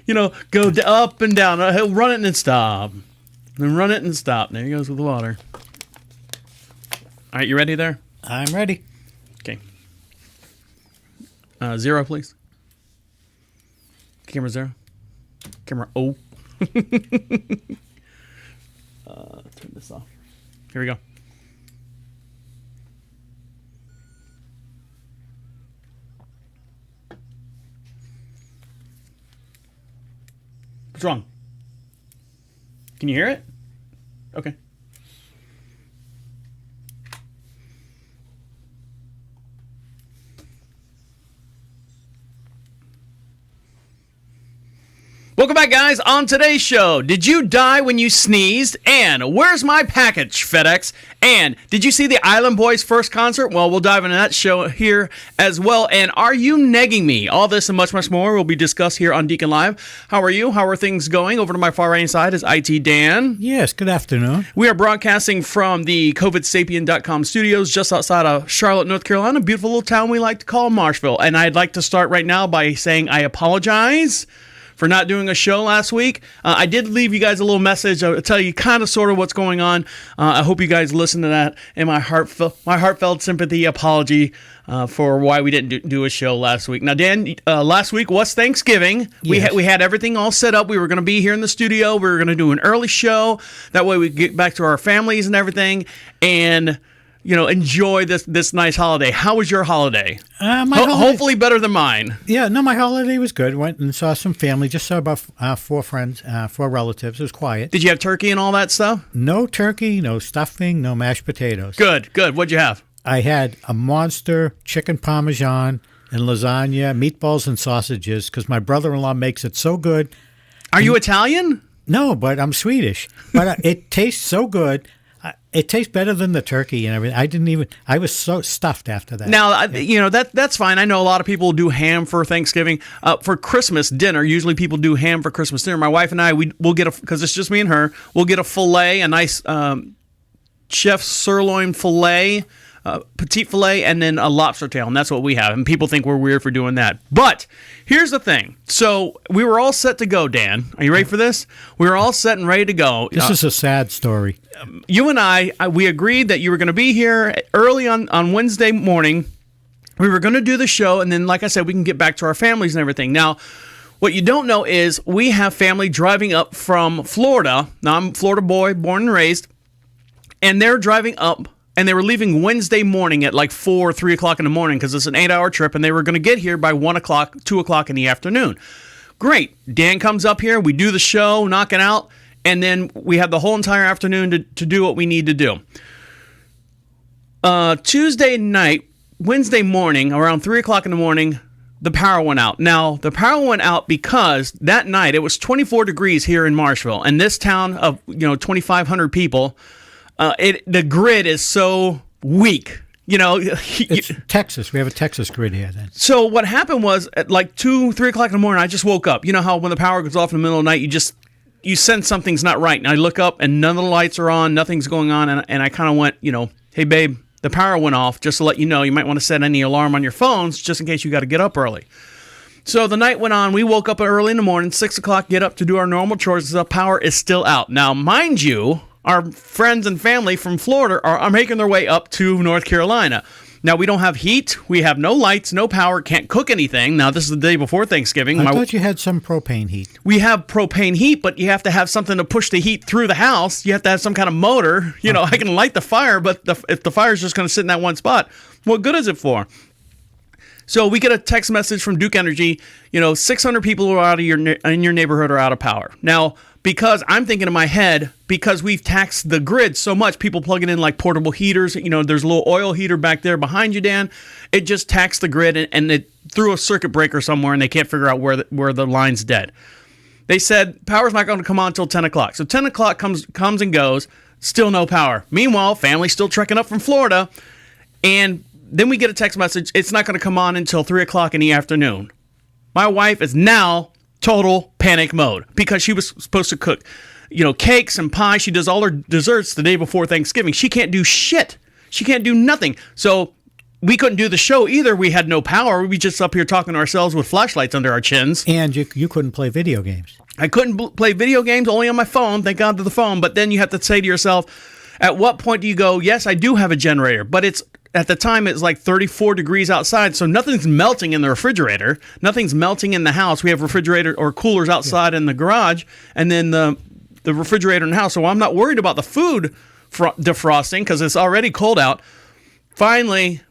Go up and down. He'll run it and then stop. Then run it and stop. There he goes with the water. All right, you ready there? I'm ready. Okay. 0, please. Camera 0. Camera O. Turn this off. Here we go. What's wrong? Can you hear it? Okay. Welcome back, guys. On today's show, did you die when you sneezed? And where's my package, FedEx? And did you see the Island Boys' first concert? Well, we'll dive into that show here as well. And are you negging me? All this and much, much more will be discussed here on Deacon Live. How are you? How are things going? Over to my far right side is IT Dan. Yes, good afternoon. We are broadcasting from the COVIDSapien.com studios just outside of Charlotte, North Carolina, a beautiful little town we like to call Marshville. And I'd like to start right now by saying I apologize for not doing a show last week. I did leave you guys a little message. I'll tell you kind of sort of what's going on. I hope you guys listen to that and my heartfelt sympathy apology for why we didn't do a show last week. Now, Dan, last week was Thanksgiving. Yes. We had everything all set up. We were going to be here in the studio. We were going to do an early show. That way we could get back to our families and everything and enjoy this nice holiday. How was your holiday? Hopefully better than mine. Yeah, no, my holiday was good. Went and saw some family. Just saw about 4 friends, 4 relatives. It was quiet. Did you have turkey and all that stuff? No turkey, no stuffing, no mashed potatoes. Good. What'd you have? I had a monster chicken parmesan and lasagna, meatballs and sausages, because my brother-in-law makes it so good. Are you Italian? No, but I'm Swedish. But it tastes so good. It tastes better than the turkey and everything. I was so stuffed after that. Now, that's fine. I know a lot of people do ham for Thanksgiving. For Christmas dinner, usually people do ham for Christmas dinner. My wife and I, we'll get because it's just me and her, we'll get a filet, a nice chef sirloin filet, petite filet, and then a lobster tail, and that's what we have. And people think we're weird for doing that. But here's the thing. So we were all set to go, Dan. Are you ready for this? We were all set and ready to go. This is a sad story. You and I, we agreed that you were going to be here early on Wednesday morning. We were going to do the show, and then, like I said, we can get back to our families and everything. Now, what you don't know is we have family driving up from Florida. Now, I'm a Florida boy, born and raised, and they're driving up, and they were leaving Wednesday morning at like 3 o'clock in the morning because it's an 8-hour trip, and they were going to get here by 1 o'clock, 2 o'clock in the afternoon. Great. Dan comes up here. We do the show, knock it out. And then we have the whole entire afternoon to do what we need to do. Tuesday night, Wednesday morning, around 3 o'clock in the morning, the power went out. Now, the power went out because that night it was 24 degrees here in Marshville. And this town of 2,500 people, the grid is so weak. It's Texas. We have a Texas grid here then. So what happened was at like 2, 3 o'clock in the morning, I just woke up. You know how when the power goes off in the middle of the night, you sense something's not right. And I look up and none of the lights are on, nothing's going on. And I kind of went, hey, babe, the power went off. Just to let you know, you might want to set any alarm on your phones just in case you got to get up early. So the night went on. We woke up early in the morning, 6 o'clock, get up to do our normal chores. The power is still out. Now, mind you, our friends and family from Florida are making their way up to North Carolina. Now, we don't have heat. We have no lights, no power, can't cook anything. Now, this is the day before Thanksgiving. I thought you had some propane heat. We have propane heat, but you have to have something to push the heat through the house. You have to have some kind of motor. I can light the fire, but if the fire's just going to sit in that one spot, what good is it for? So we get a text message from Duke Energy, 600 people are out of in your neighborhood are out of power. Now, because I'm thinking in my head, because we've taxed the grid so much, people plugging in like portable heaters, there's a little oil heater back there behind you, Dan. It just taxed the grid and it threw a circuit breaker somewhere and they can't figure out where the line's dead. They said power's not going to come on until 10 o'clock. So 10 o'clock comes and goes, still no power. Meanwhile, family's still trekking up from Florida, and then we get a text message, it's not going to come on until 3 o'clock in the afternoon. My wife is now total panic mode because she was supposed to cook, cakes and pie. She does all her desserts the day before Thanksgiving. She can't do shit. She can't do nothing. So we couldn't do the show either. We had no power. We just up here talking to ourselves with flashlights under our chins. And you couldn't play video games. I couldn't play video games, only on my phone. Thank God to the phone. But then you have to say to yourself, at what point do you go, yes, I do have a generator, but it's at the time it's like 34 degrees outside, so nothing's melting in the refrigerator. Nothing's melting in the house. We have refrigerator or coolers outside in the garage, and then the refrigerator in the house. So I'm not worried about the food defrosting because it's already cold out. Finally,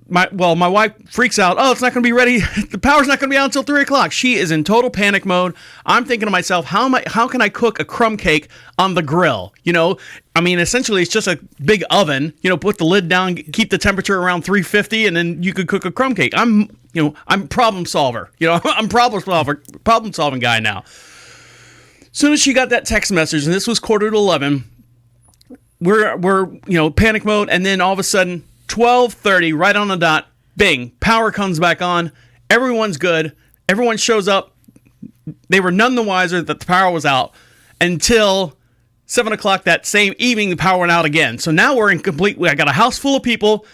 my wife freaks out. Oh, it's not going to be ready. The power's not going to be out until 3 o'clock. She is in total panic mode. I'm thinking to myself, how can I cook a crumb cake on the grill? I mean, essentially, it's just a big oven. Put the lid down, keep the temperature around 350, and then you could cook a crumb cake. I'm problem solver. I'm problem solving guy now. As soon as she got that text message, and this was 10:45, we're panic mode, and then all of a sudden, 12:30, right on the dot, bing, power comes back on. Everyone's good. Everyone shows up. They were none the wiser that the power was out until 7 o'clock that same evening. The power went out again. So now we're in complete. I got a house full of people.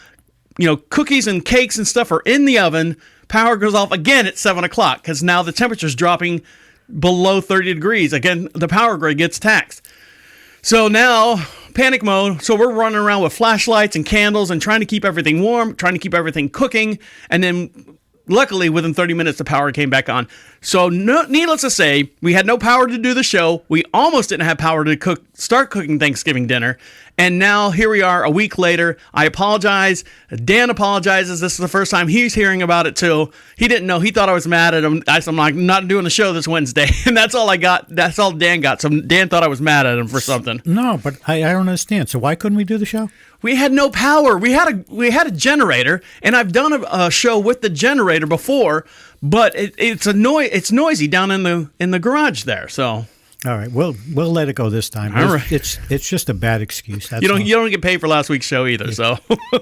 Cookies and cakes and stuff are in the oven. Power goes off again at 7 o'clock because now the temperature's dropping below 30 degrees. Again, the power grid gets taxed. So now, panic mode. So we're running around with flashlights and candles and trying to keep everything warm, trying to keep everything cooking. And then, luckily, within 30 minutes, the power came back on. So, needless to say, we had no power to do the show. We almost didn't have power to start cooking Thanksgiving dinner. And now, here we are a week later. I apologize. Dan apologizes. This is the first time he's hearing about it, too. He didn't know. He thought I was mad at him. I'm like, not doing the show this Wednesday. And that's all I got. That's all Dan got. So, Dan thought I was mad at him for something. No, but I don't understand. So, why couldn't we do the show? We had no power. We had a generator, and I've done a show with the generator before, but it's noisy down in the garage there. So all right, we'll let it go this time. All right. It's just a bad excuse. That's you don't get paid for last week's show either. Yeah. So all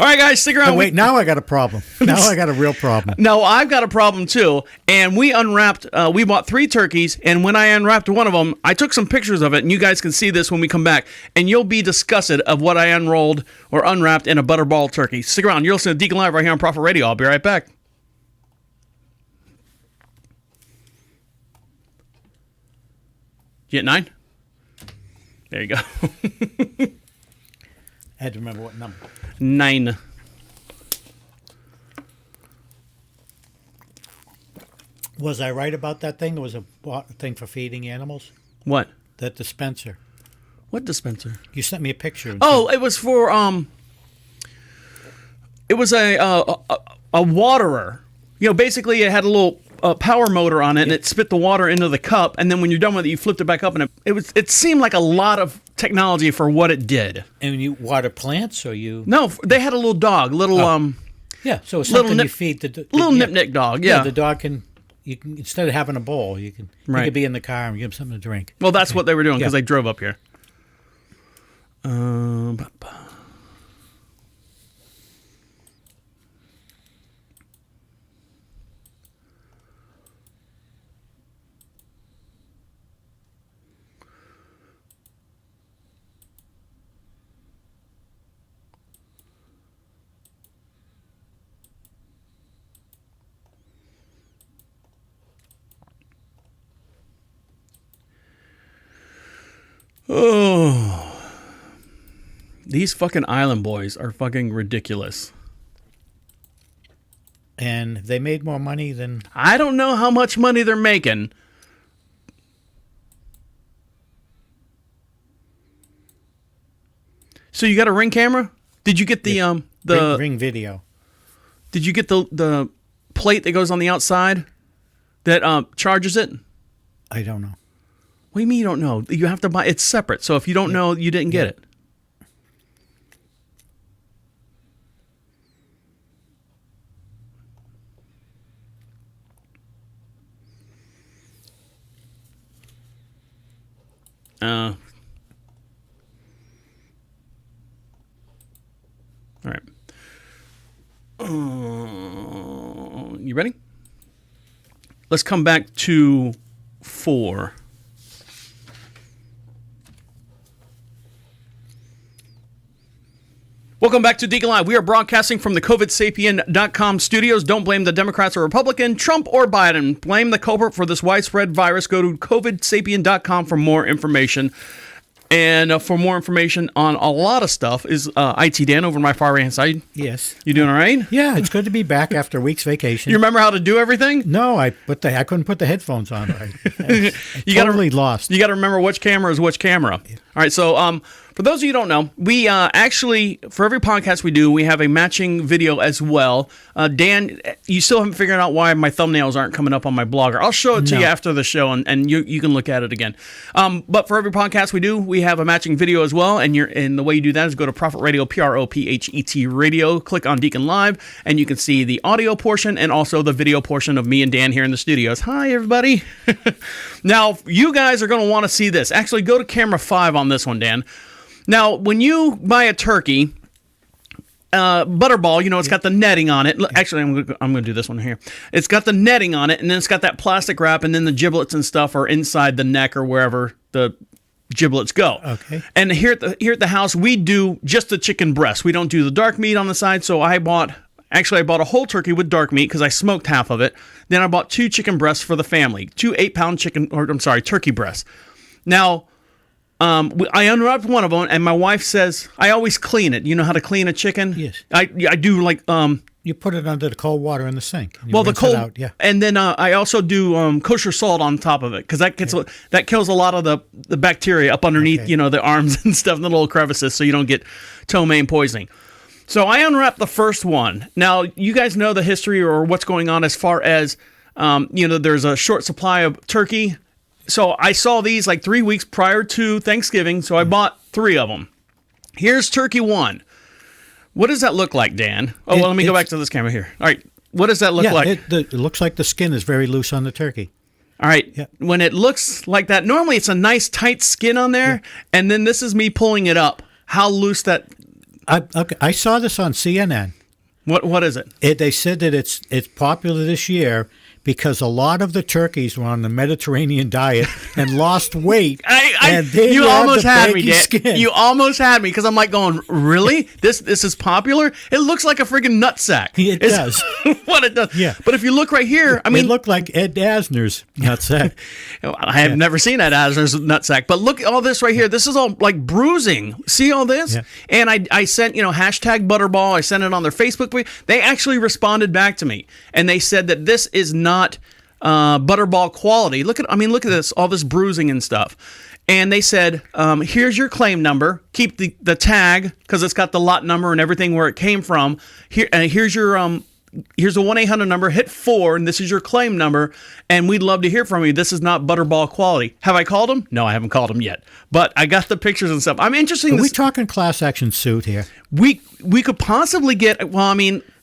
right, guys, stick around. Oh, wait, now I got a problem. Now I got a real problem. No, I've got a problem too. And we unwrapped. We bought 3 turkeys, and when I unwrapped one of them, I took some pictures of it, and you guys can see this when we come back, and you'll be disgusted of what I unrolled or unwrapped in a butterball turkey. Stick around. You're listening to Deacon Live right here on Prophet Radio. I'll be right back. You at 9? There you go. I had to remember what number. 9. Was I right about that thing? There was a thing for feeding animals? What? That dispenser. What dispenser? You sent me a picture. Oh, it was for it was a waterer. Basically it had a little power motor on it, and it spit the water into the cup, and then when you're done with it, you flipped it back up, and it seemed like a lot of technology for what it did. And you water plants, or you? No, they had a little dog, yeah, so it's something you feed the little nip dog. Yeah, the dog can. You can, instead of having a bowl, you can be in the car and give them something to drink. Well, that's what they were doing because they drove up here. Oh, these fucking island boys are fucking ridiculous. And they made more money than... I don't know how much money they're making. So you got a Ring camera? Did you get the Ring video? Did you get the plate that goes on the outside that charges it? I don't know. What do you mean you don't know? You have to buy. It's separate. So if you don't know, you didn't get it. All right. You ready? Let's come back to 4. Welcome back to Deacon Live. We are broadcasting from the COVIDSapien.com studios. Don't blame the Democrats or Republican, Trump or Biden. Blame the culprit for this widespread virus. Go to COVIDSapien.com for more information. And for more information on a lot of stuff is IT Dan over my far right-hand side. Yes. You doing all right? Yeah, it's good to be back after a week's vacation. You remember how to do everything? No, I couldn't put the headphones on. I totally lost. You got to remember which camera is which camera. Yeah. All right, so for those of you who don't know, we actually, for every podcast we do, we have a matching video as well. Dan, you still haven't figured out why my thumbnails aren't coming up on my blogger. I'll show it to you after the show, and you can look at it again. But for every podcast we do, we have a matching video as well, and the way you do that is go to Prophet Radio, PROPHET Radio, click on Deacon Live, and you can see the audio portion and also the video portion of me and Dan here in the studios. Hi, everybody. Now, you guys are going to want to see this. Actually, go to camera 5 on this one, Dan. Now, when you buy a turkey, butterball, it's got the netting on it. Actually, I'm going to do this one here. It's got the netting on it, and then it's got that plastic wrap, and then the giblets and stuff are inside the neck or wherever the giblets go. Okay. And here at the house, we do just the chicken breast. We don't do the dark meat on the side, so I bought a whole turkey with dark meat because I smoked half of it. Then I bought 2 chicken breasts for the family, 2 8-pound turkey breasts. Now, I unwrapped one of them, and my wife says, I always clean it. You know how to clean a chicken? Yes. I do like... you put it under the cold water in the sink. Well, the cold... Out, yeah. And then I also do kosher salt on top of it, because that kills a lot of the bacteria up underneath, the arms and stuff, and the little crevices, so you don't get ptomaine poisoning. So I unwrapped the first one. Now, you guys know the history or what's going on as far as, there's a short supply of turkey. So I saw these like 3 weeks prior to Thanksgiving, so I bought 3 of them. Here's turkey 1. What does that look like, Dan? Oh, well, let me go back to this camera here. All right. What does that look like? It looks like the skin is very loose on the turkey. All right. Yeah. When it looks like that, normally it's a nice tight skin on there, and then this is me pulling it up. How loose that... I saw this on CNN. What is it? They said that it's popular this year because a lot of the turkeys were on the Mediterranean diet and lost weight. You almost had me, Dan. You almost had me because I'm like going, really? This is popular? It looks like a friggin' nutsack. It does. What it does. Yeah. But if you look right here, it looked like Ed Asner's nutsack. I have never seen Ed Asner's nutsack. But look at all this right here. This is all like bruising. See all this? Yeah. And I sent, hashtag Butterball. I sent it on their Facebook page. They actually responded back to me. And they said that this is not Butterball quality. Look at this, all this bruising and stuff. And they said, here's your claim number. Keep the tag because it's got the lot number and everything where it came from. Here's your here's a 1-800 number. Hit 4, and this is your claim number. And we'd love to hear from you. This is not Butterball quality. Have I called them? No, I haven't called them yet. But I got the pictures and stuff. I'm interested. Are we talking class action suit here? We could possibly get. Well,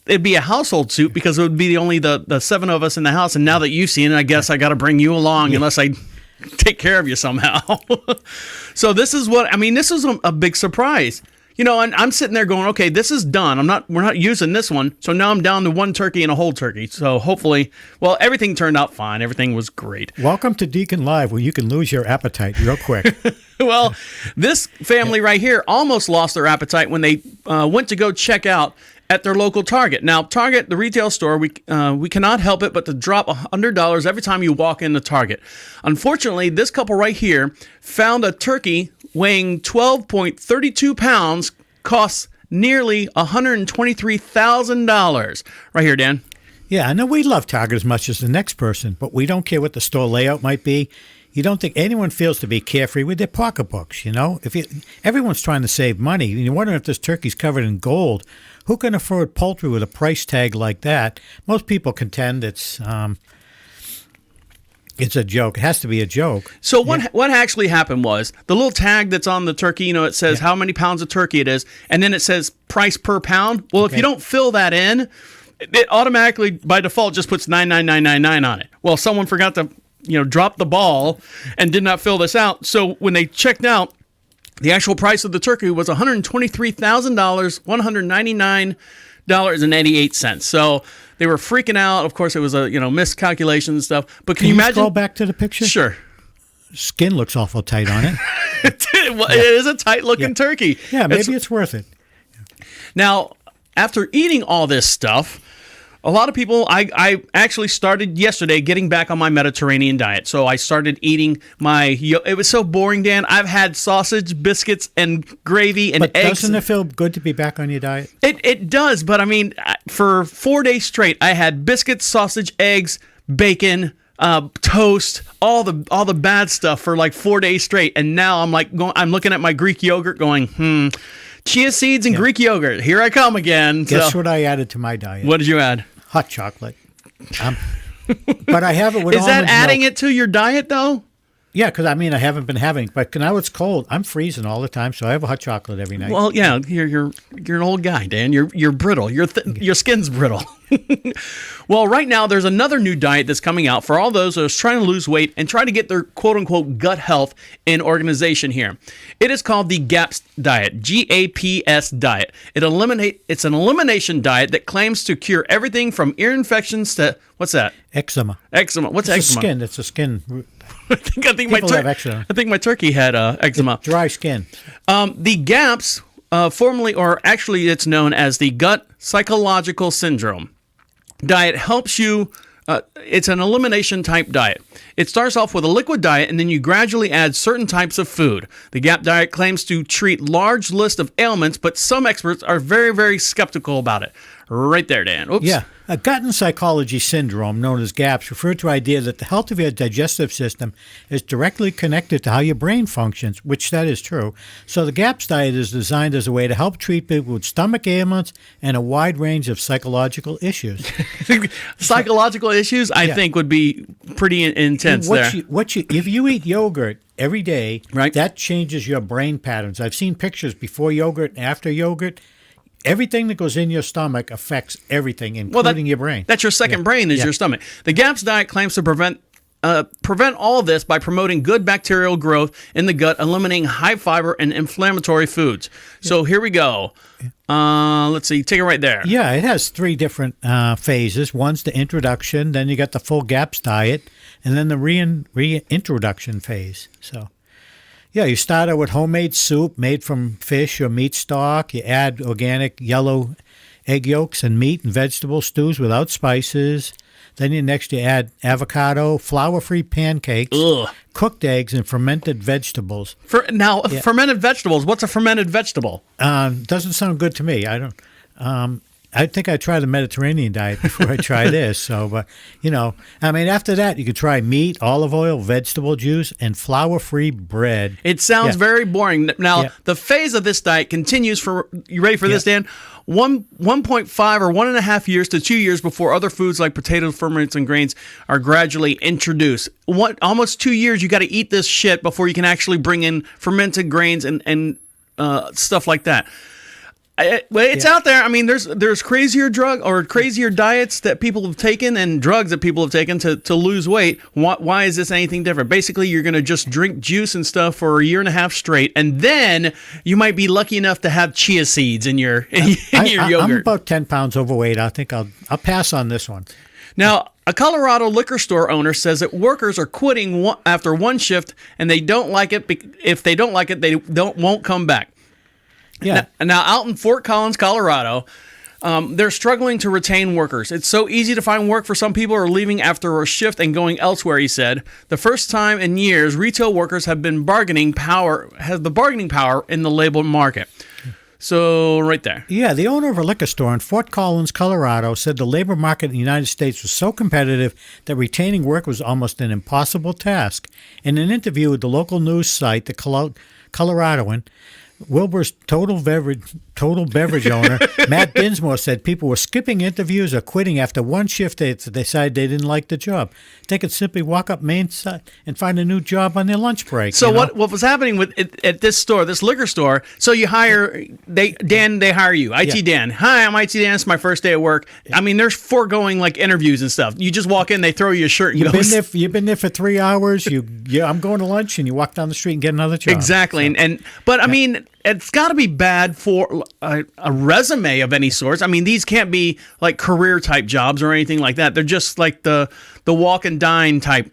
it'd be a household suit because it would be only the 7 of us in the house. And now that you've seen it, I guess I got to bring you along unless I take care of you somehow. So this is this is a big surprise. And I'm sitting there going, okay, this is done. We're not using this one. So now I'm down to 1 turkey and a whole turkey. So hopefully, everything turned out fine. Everything was great. Welcome to Deacon Live, where you can lose your appetite real quick. Well, this family right here almost lost their appetite when they went to go check out at their local Target. Now, Target, the retail store, we cannot help it but to drop $100 every time you walk into Target. Unfortunately, this couple right here found a turkey weighing 12.32 pounds, costs nearly $123,000. Right here, Dan. Yeah, I know we love Target as much as the next person, but we don't care what the store layout might be. You don't think anyone feels to be carefree with their pocketbooks, everyone's trying to save money, and you're wondering if this turkey's covered in gold. Who can afford poultry with a price tag like that? Most people contend it's a joke. It has to be a joke. So what actually happened was the little tag that's on the turkey, it says how many pounds of turkey it is, and then it says price per pound. Well, if you don't fill that in, it automatically, by default, just puts $99999 on it. Well, someone forgot to drop the ball and did not fill this out. So when they checked out, the actual price of the turkey was $123,000, $199.88. So they were freaking out. Of course, it was a miscalculation and stuff. But can you imagine? Scroll back to the picture? Sure. Skin looks awful tight on it. It is a tight looking turkey. Yeah, maybe it's worth it. Now, after eating all this stuff, a lot of people, I actually started yesterday getting back on my Mediterranean diet. So I started eating it was so boring, Dan. I've had sausage, biscuits, and gravy and But eggs. doesn't it feel good to be back on your diet? It does, but I mean, for 4 days straight, I had biscuits, sausage, eggs, bacon, toast, all the bad stuff for like 4 days straight. And now I'm looking at my Greek yogurt going, chia seeds and Greek yogurt. Here I come again. Guess what I added to my diet? What did you add? Hot chocolate. But I have it with Is that almond adding milk. it to your diet, though? Yeah, because I mean, I haven't been having, but now it's cold. I'm freezing all the time, so I have a hot chocolate every night. Well, yeah, you're an old guy, Dan. You're brittle. Your skin's brittle. Well, right now there's another new diet that's coming out for all those that are trying to lose weight and trying to get their quote unquote gut health in organization here. It is called the GAPS diet, GAPS diet. It's an elimination diet that claims to cure everything from ear infections to what's that? Eczema. Eczema. What's eczema? It's a skin. I think People have eczema. I think my turkey had eczema. Dry skin. The GAPS, formerly, or actually it's known as the gut psychological syndrome diet, helps you. It's an elimination type diet. It starts off with a liquid diet, and then you gradually add certain types of food. The GAP diet claims to treat large list of ailments, but some experts are very, very skeptical about it. Right there, Dan. Oops. Yeah. A gut and psychology syndrome, known as GAPS, refers to the idea that the health of your digestive system is directly connected to how your brain functions, which that is true. So the GAPS diet is designed as a way to help treat people with stomach ailments and a wide range of psychological issues. Psychological issues, I think, would be pretty intense there. If you eat yogurt every day, right, that changes your brain patterns. I've seen pictures before yogurt and after yogurt. Everything that goes in your stomach affects everything, including your brain. That's your second brain is your stomach. The GAPS diet claims to prevent all this by promoting good bacterial growth in the gut, eliminating high fiber and inflammatory foods. So here we go. Let's see. Take it right there. Yeah, it has 3 different phases. One's the introduction, then you got the full GAPS diet, and then the reintroduction phase. So, yeah, you start out with homemade soup made from fish or meat stock. You add organic yellow egg yolks and meat and vegetable stews without spices. Then you add avocado, flour-free pancakes, cooked eggs, and fermented vegetables. Fermented vegetables. What's a fermented vegetable? Doesn't sound good to me. I don't. I think I try the Mediterranean diet before I try this. So, but after that, you could try meat, olive oil, vegetable juice, and flour-free bread. It sounds very boring. Now, the phase of this diet continues for. You ready for this, Dan? 1.5 or 1.5 years to 2 years before other foods like potatoes, ferments, and grains are gradually introduced. Almost 2 years, you got to eat this shit before you can actually bring in fermented grains and stuff like that. It's out there. I mean, there's crazier diets that people have taken and drugs that people have taken to lose weight. Why is this anything different? Basically, you're going to just drink juice and stuff for 1.5 years straight, and then you might be lucky enough to have chia seeds in your yogurt. I'm about 10 pounds overweight. I think I'll pass on this one. Now, a Colorado liquor store owner says that workers are quitting after one shift, and they don't like it. If they don't like it, they won't come back. Yeah. Now, out in Fort Collins, Colorado, they're struggling to retain workers. It's so easy to find work for some people who are leaving after a shift and going elsewhere, he said. The first time in years, retail workers have the bargaining power in the labor market. So, right there. Yeah, the owner of a liquor store in Fort Collins, Colorado, said the labor market in the United States was so competitive that retaining work was almost an impossible task. In an interview with the local news site, the Coloradoan, Wilbur's total beverage owner, Matt Dinsmore, said people were skipping interviews or quitting after one shift. They decided they didn't like the job. They could simply walk up Main side and find a new job on their lunch break. So what was happening with at this store, this liquor store? So you hire they hire you, IT Dan. Hi, I'm IT Dan. It's my first day at work. I mean, there's foregoing like interviews and stuff. You just walk in, they throw you a shirt. And you've been there for 3 hours. I'm going to lunch, and you walk down the street and get another job. Exactly, so. But I mean. It's got to be bad for a resume of any sorts. I mean, these can't be like career type jobs or anything like that. They're just like the walk and dine type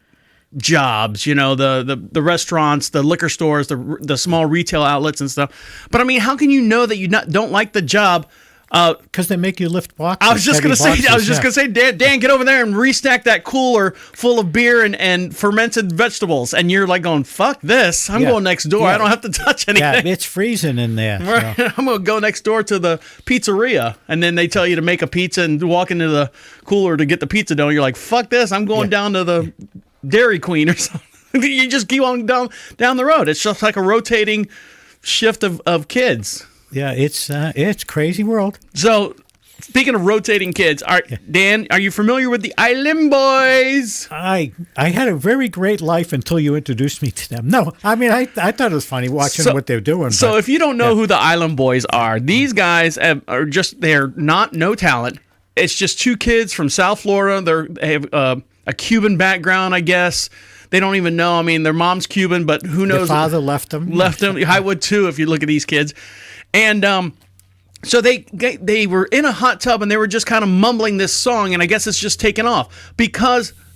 jobs, the restaurants, the liquor stores, the small retail outlets and stuff. But I mean, how can you know that you don't like the job? Because they make you lift boxes. I was just gonna say, Dan, get over there and restack that cooler full of beer and fermented vegetables, and you're like going, "Fuck this! I'm going next door. I don't have to touch anything." Yeah, it's freezing in there. Right. So. I'm gonna go next door to the pizzeria, and then they tell you to make a pizza and walk into the cooler to get the pizza dough. You're like, "Fuck this! I'm going down to the Dairy Queen or something." You just keep on down the road. It's just like a rotating shift of kids. Yeah, it's crazy world. So, speaking of rotating kids, Dan, are you familiar with the Island Boys? I had a very great life until you introduced me to them. No, I mean, I thought it was funny watching what they're doing. So, if you don't know who the Island Boys are, these guys they're no talent. It's just two kids from South Florida. They have a Cuban background, I guess. They don't even know. I mean, their mom's Cuban, but who knows? Their father left them. I would too if you look at these kids. And so they were in a hot tub and they were just kind of mumbling this song, and I guess it's just taken off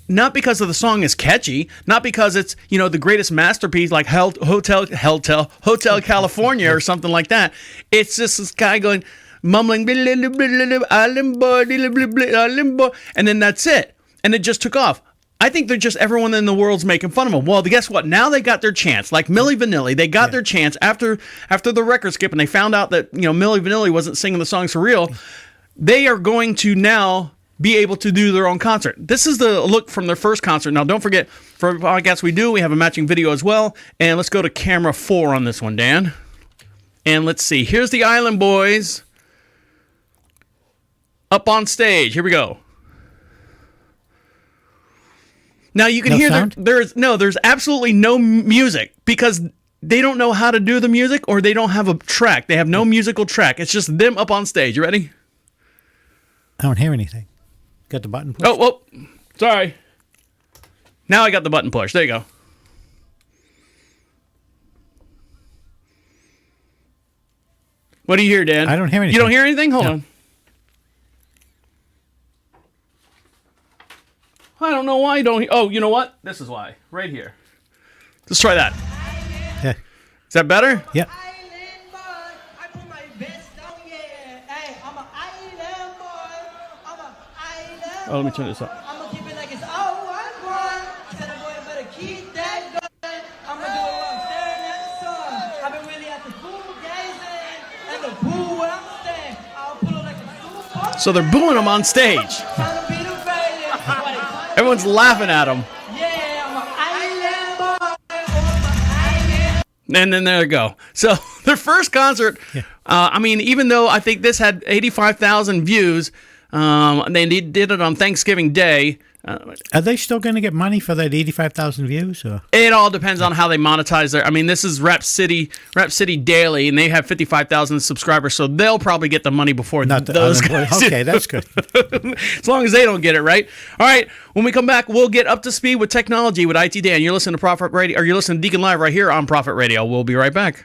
not because of the song is catchy, not because it's the greatest masterpiece like Hotel California or something like that. It's just this guy going mumbling Island Boy, Island Boy, and then that's it, and it just took off. I think they're just everyone in the world's making fun of them. Well, guess what? Now they got their chance. Like Milli Vanilli, they got their chance after the record skip, and they found out that Milli Vanilli wasn't singing the songs for real. They are going to now be able to do their own concert. This is the look from their first concert. Now, don't forget, for every podcast we have a matching video as well. And let's go to camera 4 on this one, Dan. And let's see. Here's the Island Boys up on stage. Here we go. Now you can hear there's absolutely no music because they don't know how to do the music or they don't have a track. They have no musical track. It's just them up on stage. You ready? I don't hear anything. Got the button pushed? Oh, sorry. Now I got the button pushed. There you go. What do you hear, Dan? I don't hear anything. You don't hear anything? Hold on. I don't know why you don't. Oh, you know what? This is why. Right here. Let's try that. Yeah. Is that better? Yeah. Oh, let me turn this up. I'm gonna keep it like it's all one. Said a boy, I better keep that going. I'm gonna do it while I'm staring at the sun. I've been really at the pool gazing, and the pool where I'm staying. I'll pull it like a super. So they're booing them on stage. Everyone's laughing at them. Yeah, I'm an island boy. And then there you go. So their first concert, I mean, even though I think this had 85,000 views, they did it on Thanksgiving Day. Are they still going to get money for that 85,000 views? Or? It all depends on how they monetize their. I mean, this is Rap City Daily, and they have 55,000 subscribers, so they'll probably get the money before those guys. Okay, that's good. As long as they don't get it right. All right, when we come back, we'll get up to speed with technology with IT Dan. You're listening to Prophet Radio, or you're listening to Deacon Live right here on Prophet Radio. We'll be right back.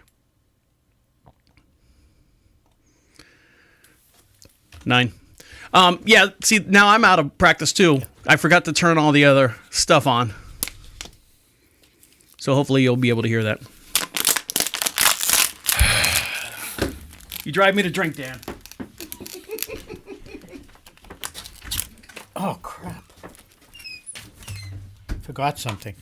9. Yeah, see, now I'm out of practice too. I forgot to turn all the other stuff on. So hopefully you'll be able to hear that. You drive me to drink, Dan. Oh, crap. Forgot something.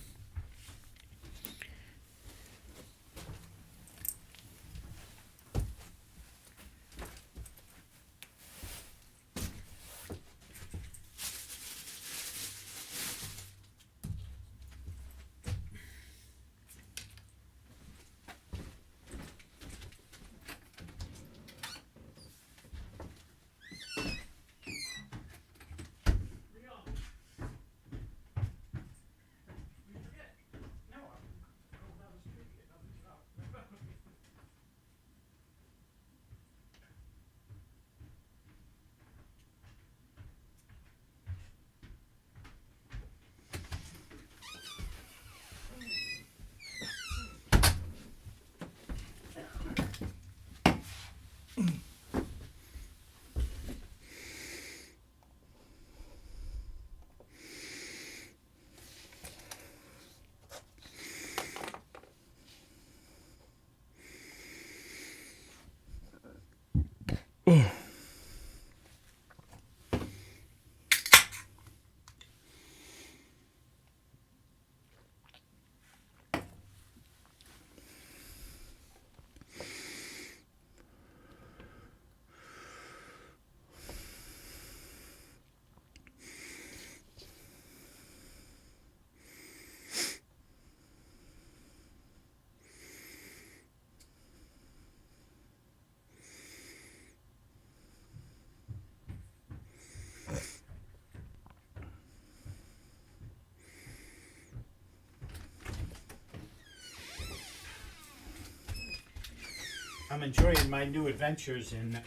I'm enjoying my new adventures in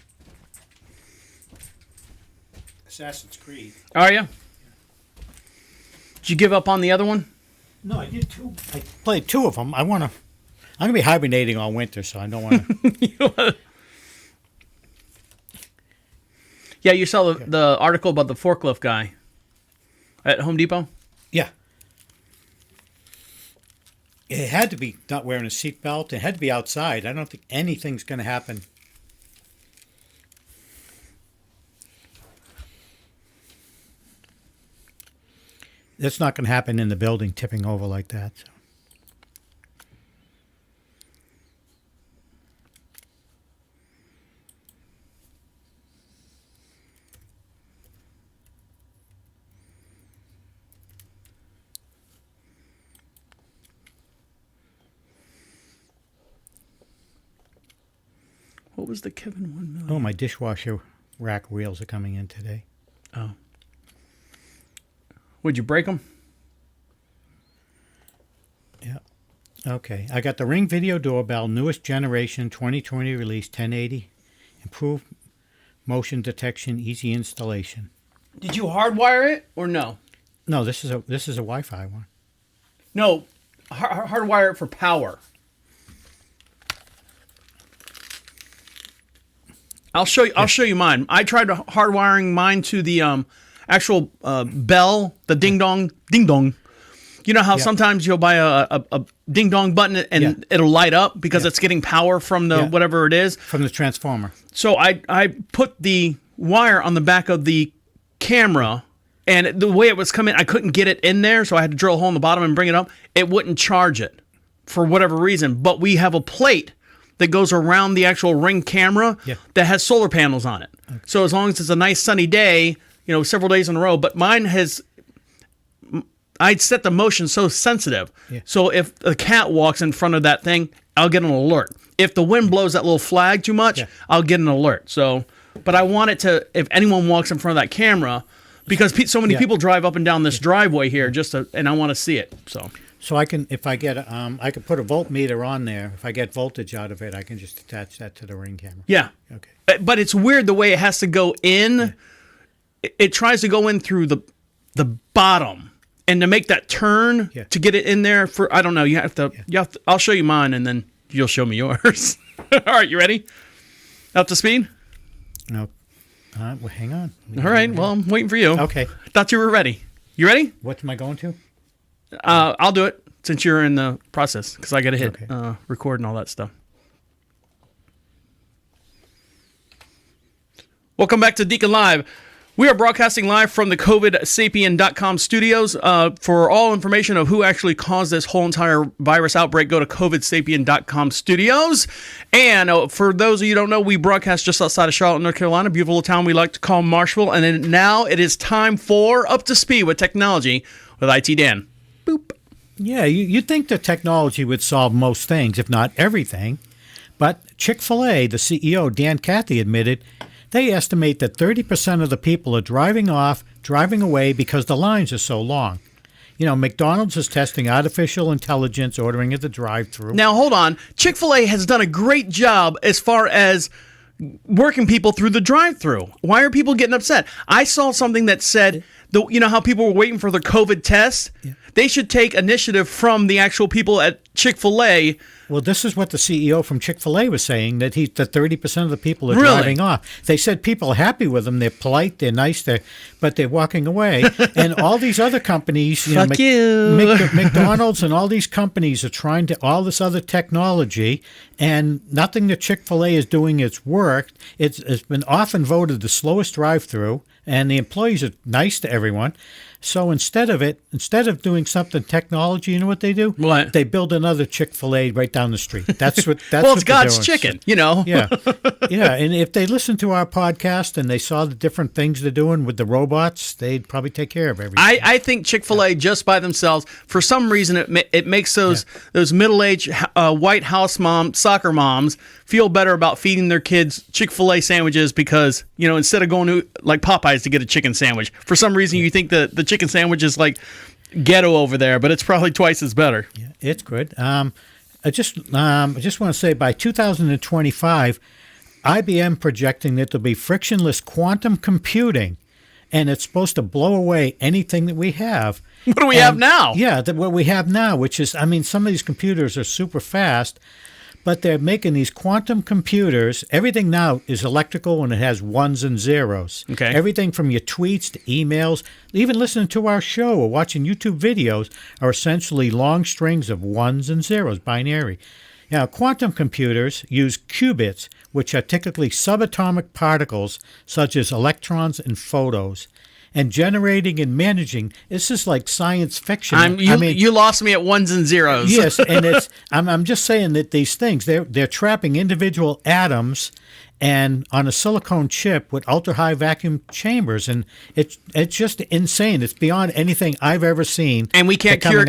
Assassin's Creed. Are you? Did you give up on the other one? No, I did two. I played two of them. I'm gonna be hibernating all winter, so I don't want to. Yeah, you saw the article about the forklift guy at Home Depot? Yeah. It had to be not wearing a seatbelt. It had to be outside. I don't think anything's going to happen. That's not going to happen in the building tipping over like that. So. What was the Kevin 1 million? Oh, my dishwasher rack wheels are coming in today. Oh. Would you break them? Yeah. Okay. I got the Ring Video Doorbell, newest generation, 2020 release, 1080. Improved motion detection, easy installation. Did you hardwire it or no? No, this is a Wi-Fi one. No, hardwire it for power. I'll show you mine. I tried hardwiring mine to the actual bell, the ding dong. You know how sometimes you'll buy a ding dong button and it'll light up because it's getting power from the whatever it is. From the transformer. So I put the wire on the back of the camera, and the way it was coming, I couldn't get it in there, so I had to drill a hole in the bottom and bring it up. It wouldn't charge it for whatever reason. But we have a plate that goes around the actual Ring camera that has solar panels on it. Okay. So as long as it's a nice sunny day, several days in a row, but mine has, I'd set the motion so sensitive. Yeah. So if a cat walks in front of that thing, I'll get an alert. If the wind blows that little flag too much, I'll get an alert. So, but I want it to, if anyone walks in front of that camera, because so many people drive up and down this driveway here and I want to see it. So I can, if I get, I can put a voltmeter on there. If I get voltage out of it, I can just attach that to the Ring camera. Yeah. Okay. But it's weird the way it has to go in. Yeah. It tries to go in through the bottom, and to make that turn to get it in there for, I don't know. You have to. I'll show you mine, and then you'll show me yours. All right, you ready? Up to speed? No. Well, hang on. All right. Well, I'm waiting for you. Okay. Thought you were ready. You ready? What am I going to? I'll do it since you're in the process because I got to hit record and all that stuff. Welcome back to Deacon Live. We are broadcasting live from the COVIDSapien.com studios. For all information of who actually caused this whole entire virus outbreak, go to COVIDSapien.com studios. And for those of you who don't know, we broadcast just outside of Charlotte, North Carolina, a beautiful town we like to call Marshville. And then now it is time for Up to Speed with Technology with IT Dan. Boop. Yeah, you'd think that technology would solve most things, if not everything. But Chick-fil-A, the CEO, Dan Cathy, admitted they estimate that 30% of the people are driving away because the lines are so long. McDonald's is testing artificial intelligence ordering at the drive-thru. Now, hold on. Chick-fil-A has done a great job as far as working people through the drive-thru. Why are people getting upset? I saw something that said, how people were waiting for the COVID test? Yeah. They should take initiative from the actual people at Chick-fil-A. Well, this is what the CEO from Chick-fil-A was saying, that 30% of the people are driving off. They said people are happy with them. They're polite. They're nice. But they're walking away. And all these other companies, McDonald's and all these companies are trying to, all this other technology, and nothing that Chick-fil-A is doing has worked. It's been often voted the slowest drive-through, and the employees are nice to everyone. So instead of doing something technology, you know what they do? What? They build another Chick-fil-A right down the street. That's what. Well, it's God's chicken, Yeah, yeah. And if they listen to our podcast and they saw the different things they're doing with the robots, they'd probably take care of everything. I think Chick-fil-A just by themselves, for some reason, it makes those middle-aged white house soccer moms feel better about feeding their kids Chick-fil-A sandwiches because, instead of going to like Popeyes to get a chicken sandwich, for some reason you think the chicken sandwich is like ghetto over there, but it's probably twice as better. Yeah, it's good. I just want to say by 2025, IBM projecting that there'll be frictionless quantum computing, and it's supposed to blow away anything that we have. What do we have now? Yeah, what we have now, which is, I mean, some of these computers are super fast, but they're making these quantum computers. Everything now is electrical and it has ones and zeros. Okay. Everything from your tweets to emails, even listening to our show or watching YouTube videos are essentially long strings of ones and zeros, binary. Now, quantum computers use qubits, which are typically subatomic particles such as electrons and photons. And generating and managing, this is like science fiction. You lost me at ones and zeros. Yes, and it's. I'm just saying that these things they're trapping individual atoms, and on a silicone chip with ultra high vacuum chambers, and it's just insane. It's beyond anything I've ever seen. And we can't cure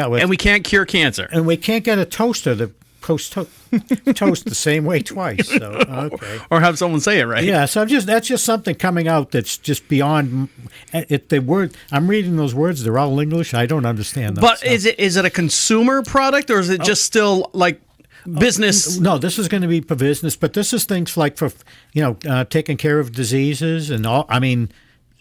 cancer. And we can't get a toaster that toast the same way twice. So okay. Or have someone say it right. Yeah, so that's just something coming out that's just beyond it. The word I'm reading those words, they're all English. I don't understand them. But is it a consumer product, or is it just still like business? No, this is going to be for business, but this is things like for taking care of diseases and all. I mean,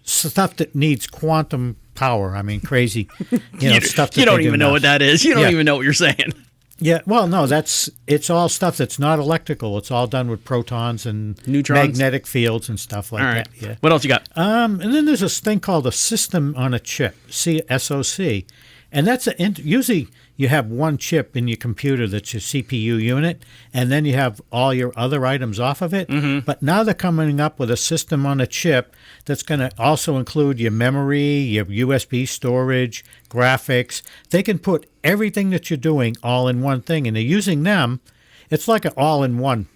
stuff that needs quantum power. I mean, crazy. Stuff that you don't even know what that is. You don't even know what you're saying. Yeah, well, no, it's all stuff that's not electrical. It's all done with protons and neutrons, magnetic fields and stuff like that. Yeah. What else you got? And then there's this thing called a system on a chip, SoC, and that's usually you have one chip in your computer that's your CPU unit, and then you have all your other items off of it. Mm-hmm. But now they're coming up with a system on a chip that's going to also include your memory, your USB storage, graphics. They can put everything that you're doing all in one thing, and they're using them. It's like an all-in-one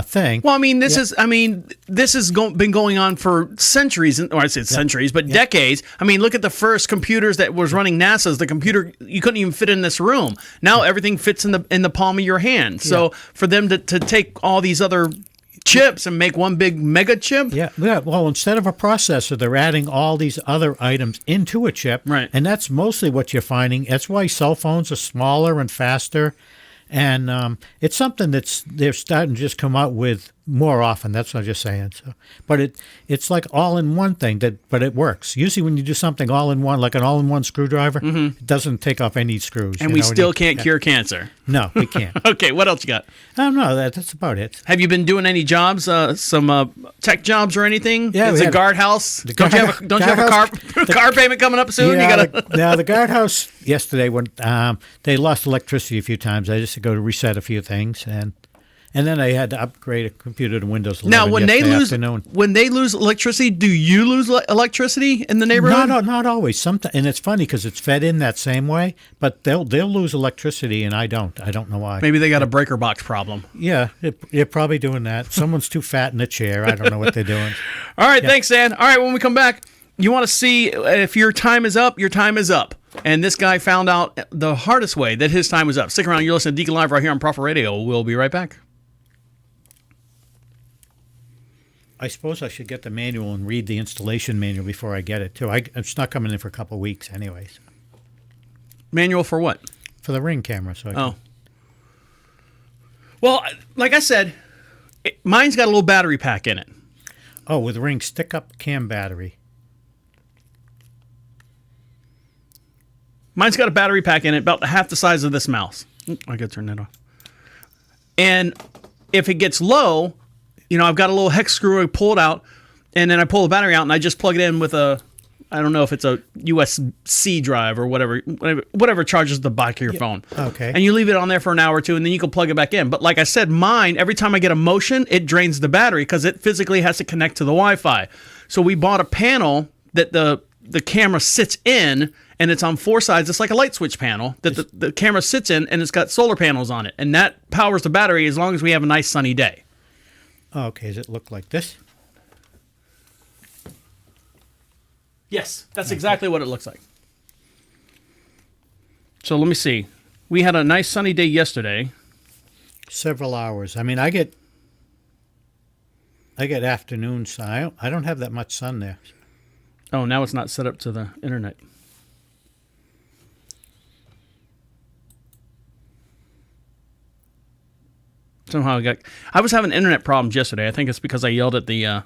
thing. Well, I mean, this has been going on for centuries, or I said centuries, but decades. I mean, look at the first computers that was running NASA's. The computer you couldn't even fit in this room. Now everything fits in the palm of your hand. So for them to take all these other chips and make one big mega chip. Yeah. Well, instead of a processor, they're adding all these other items into a chip. Right. And that's mostly what you're finding. That's why cell phones are smaller and faster. And it's something they're starting to just come out with more often. That's what I'm just saying. So, but it's like all in one thing but it works. Usually when you do something all in one, like an all in one screwdriver, it doesn't take off any screws. And we still can't cure cancer. No, we can't. Okay, what else you got? No, that's about it. Have you been doing any jobs, some tech jobs or anything? Yeah, it's a guardhouse. Don't you have a car payment coming up soon? Yeah, the guardhouse yesterday when they lost electricity a few times. I just had to go to reset a few things and then I had to upgrade a computer to Windows 11. Now, when they lose electricity, do you lose electricity in the neighborhood? No, not always. Sometimes, and it's funny because it's fed in that same way. But they'll lose electricity, and I don't. I don't know why. Maybe they got a breaker box problem. Yeah, they're probably doing that. Someone's too fat in a chair. I don't know what they're doing. All right, thanks, Dan. All right, when we come back, you want to see if your time is up. Your time is up. And this guy found out the hardest way that his time was up. Stick around. You're listening to Deacon Live right here on Prophet Radio. We'll be right back. I suppose I should get the manual and read the installation manual before I get it, too. It's not coming in for a couple of weeks anyways. Manual for what? For the Ring camera. Well, like I said, mine's got a little battery pack in it. Oh, with Ring stick-up cam battery. Mine's got a battery pack in it about half the size of this mouse. I got to turn that off. And if it gets low, I've got a little hex screw. I pull it out, and then I pull the battery out, and I just plug it in with I don't know if it's a USB-C drive or whatever charges the back of your phone. Okay. And you leave it on there for an hour or two, and then you can plug it back in. But like I said, mine, every time I get a motion, it drains the battery because it physically has to connect to the Wi-Fi. So we bought a panel that the camera sits in, and it's on four sides. It's like a light switch panel that the camera sits in, and it's got solar panels on it. And that powers the battery as long as we have a nice sunny day. Okay, does it look like this? Yes, that's exactly what it looks like. So let me see. We had a nice sunny day yesterday. Several hours. I mean, I get afternoon sun. I don't have that much sun there. Oh, now it's not set up to the internet. Somehow I was having internet problems yesterday. I think it's because I yelled at the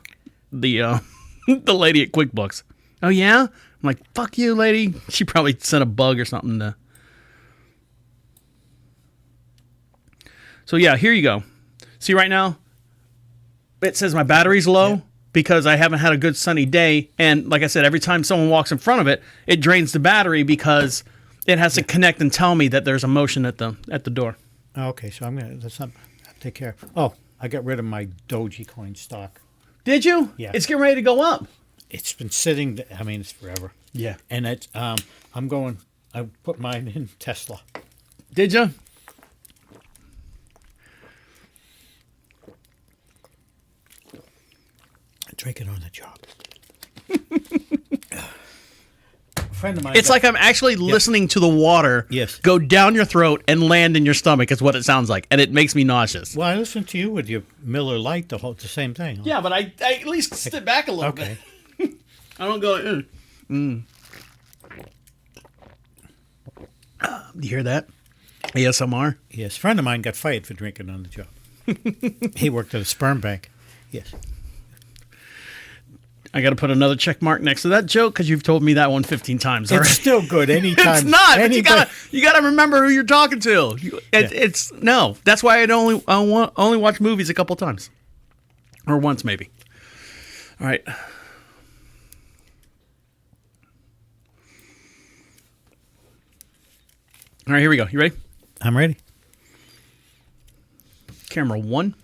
the lady at QuickBooks. Oh yeah? I'm like, fuck you, lady. She probably sent a bug or something to. So yeah, here you go. See right now? It says my battery's low because I haven't had a good sunny day. And like I said, every time someone walks in front of it, it drains the battery because it has to connect and tell me that there's a motion at the door. Okay, so let's not take care. Oh, I got rid of my Dogecoin stock. Did you? Yeah. It's getting ready to go up. It's been sitting. I mean, it's forever. Yeah. And it's. I'm going. I put mine in Tesla. Did you? Drink it on the job. A friend of mine. It's like I'm actually listening to the water go down your throat and land in your stomach is what it sounds like. And it makes me nauseous. Well, I listen to you with your Miller Lite, the same thing. Huh? Yeah, but I at least sit back a little bit. I don't go, You hear that? ASMR? Yes. A friend of mine got fired for drinking on the job. He worked at a sperm bank. Yes. I got to put another check mark next to that joke because you've told me that one 15 times already. It's still good anytime. It's not. But you gotta remember who you're talking to. It's no. That's why I only watch movies a couple times, or once maybe. All right. All right. Here we go. You ready? I'm ready. Camera 1.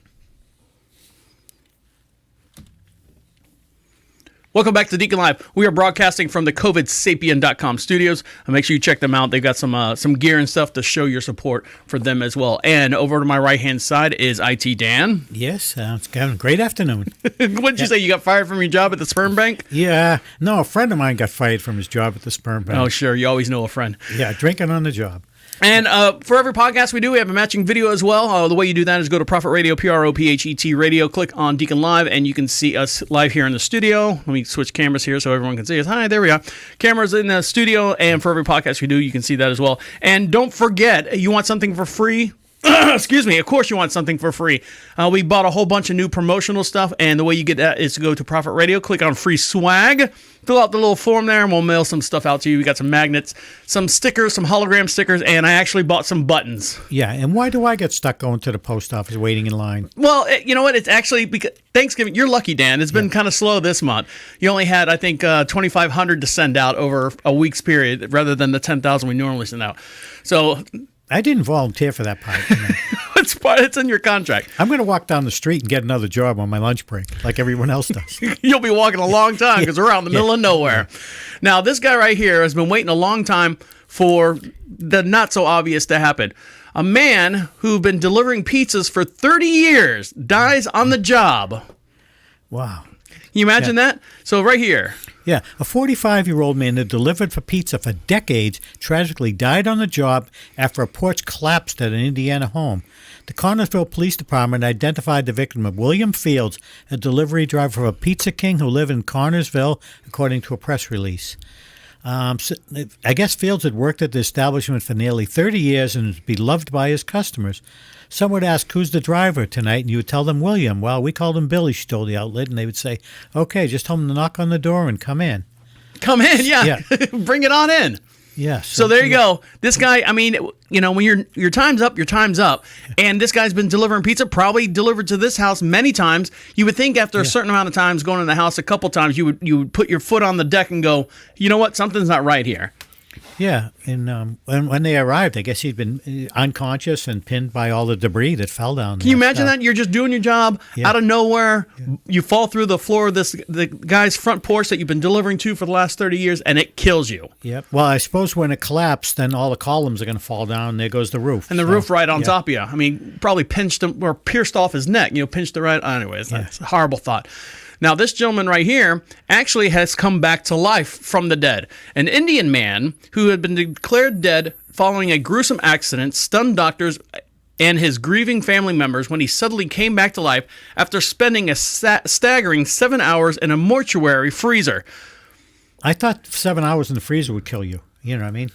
Welcome back to Deacon Live. We are broadcasting from the COVIDSapien.com studios. Make sure you check them out. They've got some gear and stuff to show your support for them as well. And over to my right-hand side is IT Dan. Yes, it's having a great afternoon. What did you say? You got fired from your job at the sperm bank? Yeah. No, a friend of mine got fired from his job at the sperm bank. Oh, sure. You always know a friend. Yeah, drinking on the job. And for every podcast we do, we have a matching video as well. The way you do that is go to Prophet Radio, PROPHET Radio, click on Deacon Live, and you can see us live here in the studio. Let me switch cameras here so everyone can see us. Hi, there we are. Cameras in the studio, and for every podcast we do, you can see that as well. And don't forget, you want something for free? Excuse me. Of course you want something for free. We bought a whole bunch of new promotional stuff, and the way you get that is to go to Prophet Radio, click on free swag, fill out the little form there, and we'll mail some stuff out to you. We got some magnets, some stickers, some hologram stickers, and I actually bought some buttons. Yeah, and why do I get stuck going to the post office waiting in line? Well, you know what? It's actually because Thanksgiving. You're lucky, Dan. It's been kind of slow this month. You only had, I think, 2,500 to send out over a week's period rather than the 10,000 we normally send out. So I didn't volunteer for that part. It's in your contract. I'm going to walk down the street and get another job on my lunch break, like everyone else does. You'll be walking a long time because we're out in the middle of nowhere. Now, this guy right here has been waiting a long time for the not so obvious to happen. A man who's been delivering pizzas for 30 years dies on the job. Wow. Can you imagine that? So right here. Yeah, a 45-year-old man that delivered for pizza for decades tragically died on the job after a porch collapsed at an Indiana home. The Connersville Police Department identified the victim of William Fields, a delivery driver for a Pizza King who lived in Connersville, according to a press release. I guess Fields had worked at the establishment for nearly 30 years and was beloved by his customers. Some would ask, who's the driver tonight? And you would tell them William. Well, we called him Billy, she told the outlet, and they would say, okay, just tell him to knock on the door and come in. Come in, yeah. Bring it on in. Yeah. So there you go. This guy, I mean, you know, when your time's up, your time's up. And this guy's been delivering pizza, probably delivered to this house many times. You would think after a certain amount of times going in the house a couple times, you would put your foot on the deck and go, you know what, something's not right here. Yeah, and when they arrived, I guess he'd been unconscious and pinned by all the debris that fell down. Can you imagine that? You're just doing your job out of nowhere. Yeah. You fall through the floor of the guy's front porch that you've been delivering to for the last 30 years, and it kills you. Yep. Well, I suppose when it collapsed, then all the columns are going to fall down, and there goes the roof. And the roof right on top of you. I mean, probably pinched him or pierced off his neck. You know, pinched it right. Anyways, that's a horrible thought. Now, this gentleman right here actually has come back to life from the dead. An Indian man who had been declared dead following a gruesome accident stunned doctors and his grieving family members when he suddenly came back to life after spending a staggering 7 hours in a mortuary freezer. I thought 7 hours in the freezer would kill you. You know what I mean?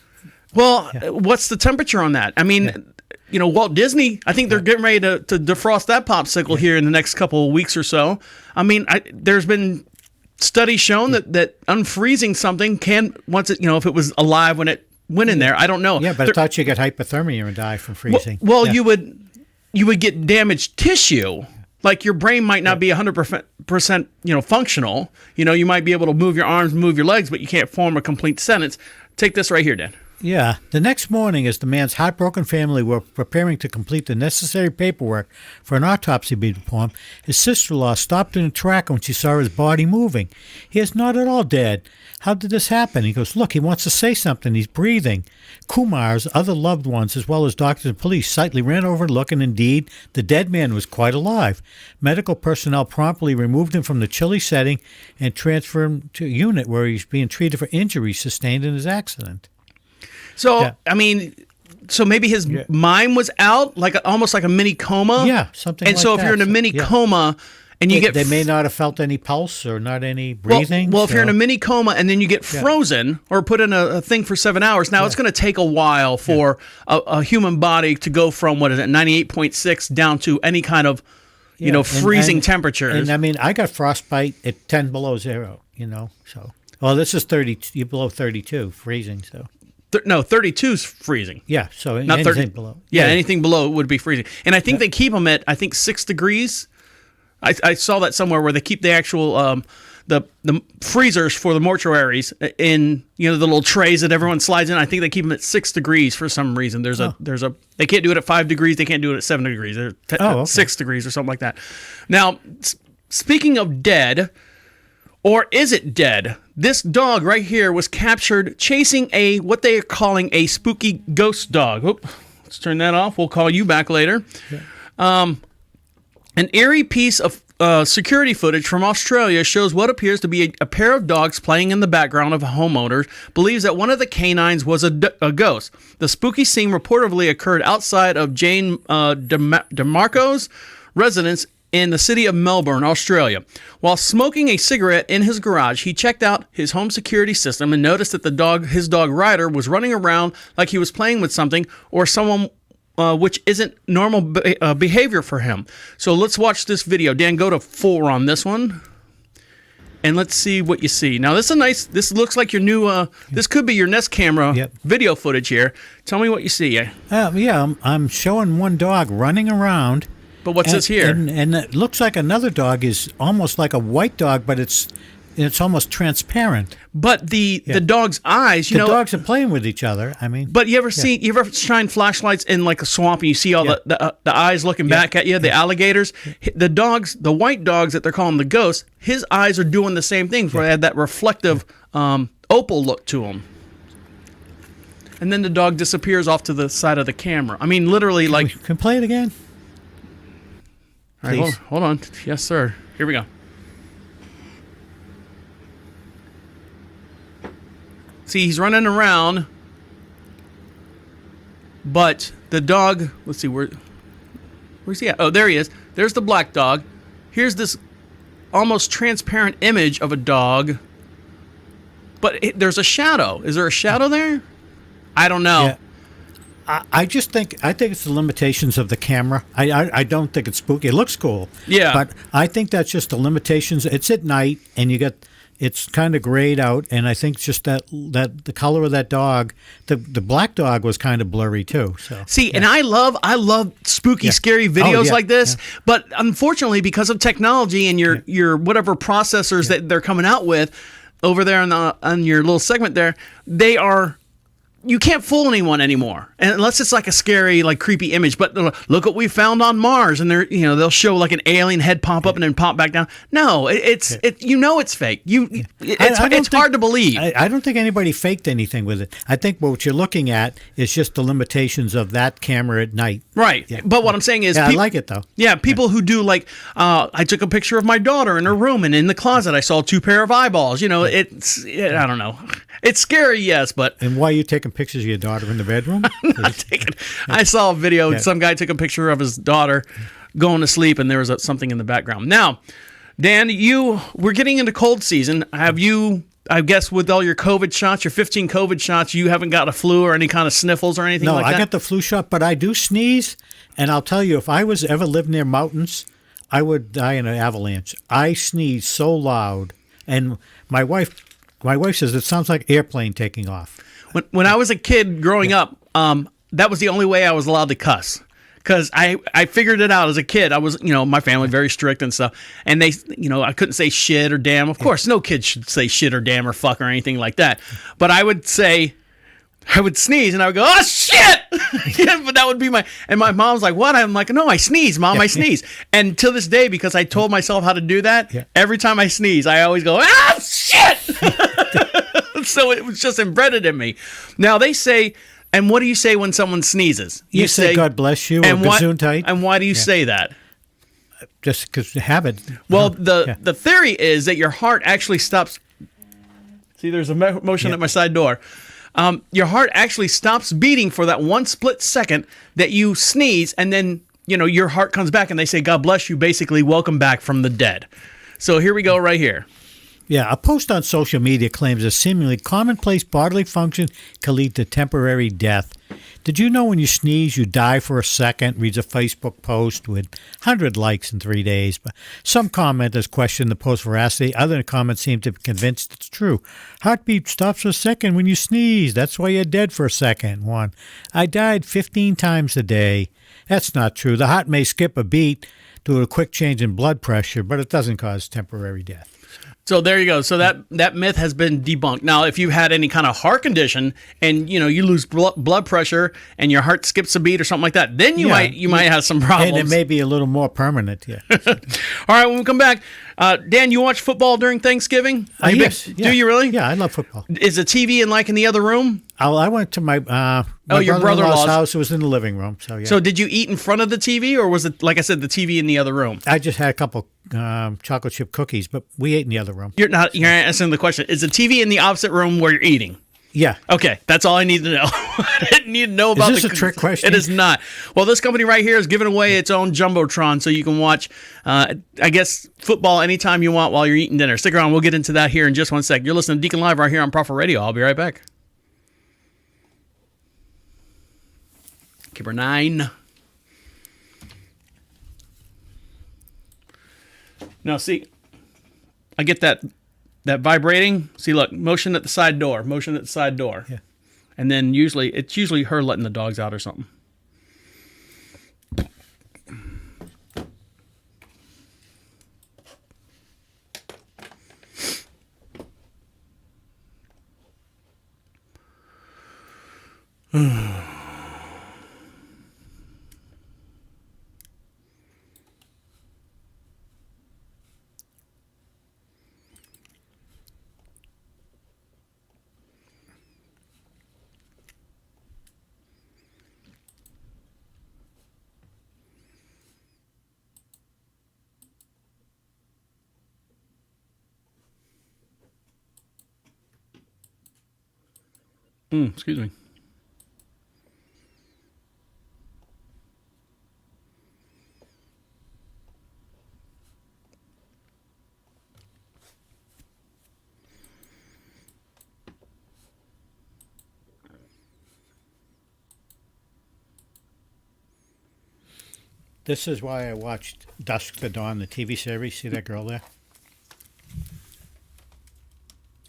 Well, what's the temperature on that? I mean, Walt Disney, I think they're getting ready to defrost that popsicle here in the next couple of weeks or so. I mean, there's been studies shown that unfreezing something can, once it, if it was alive when it went in there, I don't know. Yeah, but I thought you get hypothermia and die from freezing. Well, you would get damaged tissue. Like your brain might not be 100% functional. You might be able to move your arms, move your legs, but you can't form a complete sentence. Take this right here, Dan. Yeah. The next morning, as the man's heartbroken family were preparing to complete the necessary paperwork for an autopsy to be performed, his sister-in-law stopped in a track when she saw his body moving. He is not at all dead. How did this happen? He goes, look, he wants to say something. He's breathing. Kumar's other loved ones, as well as doctors and police, slightly ran over to look, and indeed, the dead man was quite alive. Medical personnel promptly removed him from the chilly setting and transferred him to a unit where he's being treated for injuries sustained in his accident. So, I mean, maybe his mind was out, almost like a mini coma? Yeah, something like that. And so if you're in a mini coma and you get... They may not have felt any pulse or not any breathing. Well, if you're in a mini coma and then you get frozen or put in a thing for 7 hours, now it's going to take a while for a human body to go from, 98.6 down to any kind of, freezing temperatures. And I mean, I got frostbite at 10 below zero, so... Well, this is 30, below 32, freezing, so... No, 32 is freezing. Yeah, so not anything 30, below. Yeah, anything below would be freezing. And I think they keep them at 6 degrees. I saw that somewhere where they keep the actual the freezers for the mortuaries in the little trays that everyone slides in. I think they keep them at 6 degrees for some reason. There's a they can't do it at 5 degrees. They can't do it at 7 degrees. They're at 6 degrees or something like that. Now, speaking of dead. Or is it dead? This dog right here was captured chasing what they are calling a spooky ghost dog. Oop, let's turn that off. We'll call you back later. An eerie piece of security footage from Australia shows what appears to be a pair of dogs playing in the background of a homeowner believes that one of the canines was a ghost. The spooky scene reportedly occurred outside of Jane DeMarco's residence in the city of Melbourne, Australia. While smoking a cigarette in his garage, he checked out his home security system and noticed that his dog Ryder was running around like he was playing with something or someone, which isn't normal behavior for him. So let's watch this video. Dan, go to 4 on this one. And let's see what you see. Now, this looks like your new, this could be your Nest camera video footage here. Tell me what you see. I'm showing one dog running around. But what's this here? And it looks like another dog is almost like a white dog, but it's almost transparent. But the dog's eyes, the dogs are playing with each other. I mean, but you ever shine flashlights in like a swamp and you see all the eyes looking back at you, the alligators, the white dogs that they're calling the ghosts, his eyes are doing the same thing. They had that reflective opal look to them. And then the dog disappears off to the side of the camera. I mean, literally, can play it again. All right, hold on. Yes, sir. Here we go. See, he's running around, but the dog, let's see, where's he at? Oh, there he is. There's the black dog. Here's this almost transparent image of a dog, but there's a shadow. Is there a shadow there? I don't know. Yeah. I think it's the limitations of the camera. I don't think it's spooky. It looks cool. Yeah. But I think that's just the limitations. It's at night, and it's kind of grayed out, and I think just that the color of that dog, the black dog was kind of blurry too. So and I love spooky, scary videos like this. Yeah. But unfortunately, because of technology and your whatever processors that they're coming out with over there on your little segment there, you can't fool anyone anymore, unless it's like a scary, like creepy image. But look what we found on Mars, and they'll show like an alien head pop up and then pop back down. No, it's fake. It's hard to believe. I don't think anybody faked anything with it. I think what you're looking at is just the limitations of that camera at night. Right. Yeah. But what I'm saying is, I like it though. Yeah, people who do like, I took a picture of my daughter in her room, and in the closet I saw 2 pair of eyeballs. I don't know. It's scary, yes, but... And why are you taking pictures of your daughter in the bedroom? I saw a video, and some guy took a picture of his daughter going to sleep, and there was something in the background. Now, Dan, we're getting into cold season. Have you I guess with all your COVID shots, your 15 COVID shots, you haven't got a flu or any kind of sniffles or anything No, like that? I got the flu shot, but I do sneeze, and I'll tell you, if I was ever lived near mountains, I would die in an avalanche. I sneeze so loud, and my wife says it sounds like airplane taking off. When I was a kid growing up, that was the only way I was allowed to cuss. Because I figured it out as a kid. I was, my family very strict and stuff. And they, I couldn't say shit or damn. Of course, no kid should say shit or damn or fuck or anything like that. But I would sneeze and I would go, oh, shit! Yeah, but that would be and my mom's like, what? I'm like, no, I sneeze, Mom, I sneeze. And to this day, because I told myself how to do that, every time I sneeze, I always go, ah, shit! So it was just embedded in me. Now they say, and what do you say when someone sneezes? You say God bless you or Gesundheit. And why do you say that? Just because you have it. Well, the theory is that your heart actually stops. See, there's a motion at my side door. Your heart actually stops beating for that one split second that you sneeze, and then your heart comes back, and they say God bless you, basically welcome back from the dead. So here we go right here. Yeah, a post on social media claims a seemingly commonplace bodily function can lead to temporary death. Did you know when you sneeze, you die for a second? Reads a Facebook post with 100 likes in 3 days. But some commenters question the post's veracity. Other comments seem to be convinced it's true. Heartbeat stops for a second when you sneeze. That's why you're dead for a second. One, I died 15 times a day. That's not true. The heart may skip a beat due to a quick change in blood pressure, but it doesn't cause temporary death. So there you go. So that myth has been debunked. Now, if you've had any kind of heart condition and you lose blood pressure and your heart skips a beat or something like that, then you might have some problems. And it may be a little more permanent. Yeah. All right, when we come back, Dan, you watch football during Thanksgiving? Yes. Do you really? Yeah, I love football. Is the TV in the other room? I went to my your brother-in-law's house. It was in the living room. So yeah. So did you eat in front of the TV, or was it, like I said, the TV in the other room? I just had a couple chocolate chip cookies, but we ate in the other room. You're answering the question. Is the TV in the opposite room where you're eating? Yeah. Okay, that's all I need to know. I didn't need to know about Is this a trick question? It is not. Well, this company right here is giving away its own Jumbotron, so you can watch, I guess, football anytime you want while you're eating dinner. Stick around. We'll get into that here in just one sec. You're listening to Deacon Live right here on Prophet Radio. I'll be right back. Keeper 9. Now, see, I get that vibrating. See, look, motion at the side door. Yeah. And then it's usually her letting the dogs out or something. Excuse me. This is why I watched Dusk to Dawn, the TV series. See that girl there?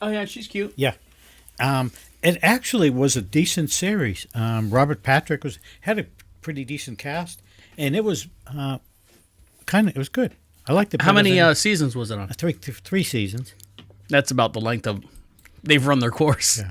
Oh, yeah, she's cute. Yeah. It actually was a decent series. Robert Patrick had a pretty decent cast, and it was it was good. I liked it. How many seasons was it on? Three seasons. That's about the length of they've run their course. Yeah.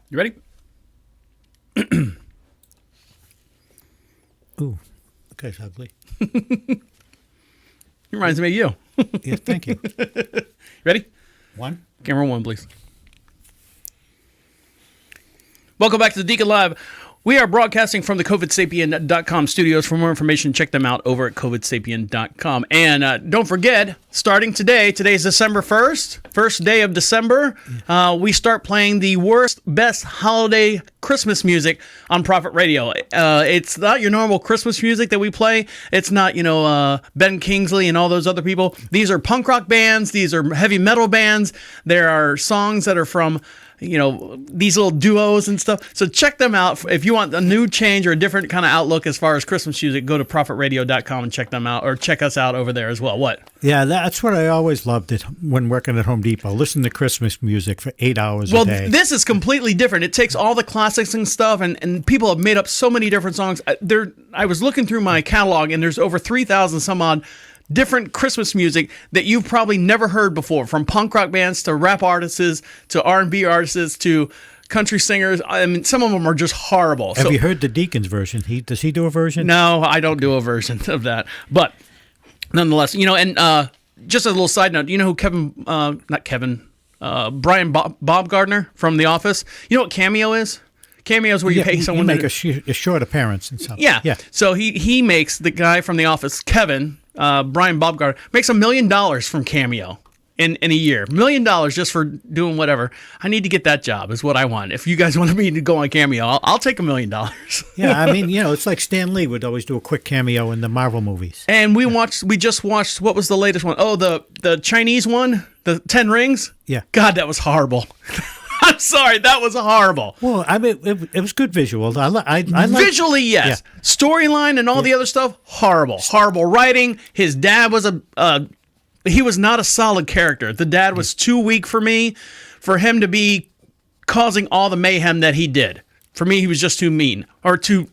You ready? Ooh, okay, it's ugly. It reminds me of you. Yes, thank you. Ready? One. Camera one, please. Welcome back to the Deacon Live. We are broadcasting from the COVIDSapien.com studios. For more information, check them out over at COVIDSapien.com. And don't forget, starting today is December 1st, first day of December, we start playing the best holiday Christmas music on Prophet Radio. It's not your normal Christmas music that we play. It's not, Ben Kingsley and all those other people. These are punk rock bands. These are heavy metal bands. There are songs that are from these little duos and stuff. So check them out. If you want a new change or a different kind of outlook as far as Christmas music, go to profitradio.com and check them out, or check us out over there as well. What? Yeah, that's what I always loved when working at Home Depot. Listen to Christmas music for 8 hours a day. Well, this is completely different. It takes all the classics and stuff, and people have made up so many different songs. I was looking through my catalog, and there's over 3,000 some odd different Christmas music that you've probably never heard before, from punk rock bands to rap artists to R&B artists to country singers. I mean, some of them are just horrible. Have you heard the Deacon's version? Does he do a version? No, I don't do a version of that. But nonetheless, and just a little side note, you know who Brian Bob Gardner from The Office? You know what Cameo is? Cameo is where you pay someone to make a short appearance and something. Yeah. So he makes the guy from The Office, Kevin, Brian Bob Gardner, makes $1 million from Cameo in a year. $1 million just for doing whatever. I need to get that job is what I want. If you guys want me to go on Cameo, I'll take $1 million. Yeah, I mean, it's like Stan Lee would always do a quick cameo in the Marvel movies. And we just watched, what was the latest one? Oh, the Chinese one, the 10 Rings? Yeah. God, that was horrible. I'm sorry, that was horrible. Well, I mean, it was good visual. I Visually, yes. Yeah. Storyline and all the other stuff, horrible. Horrible writing. His dad was he was not a solid character. The dad was too weak for me, for him to be causing all the mayhem that he did. For me, he was just too mean, or too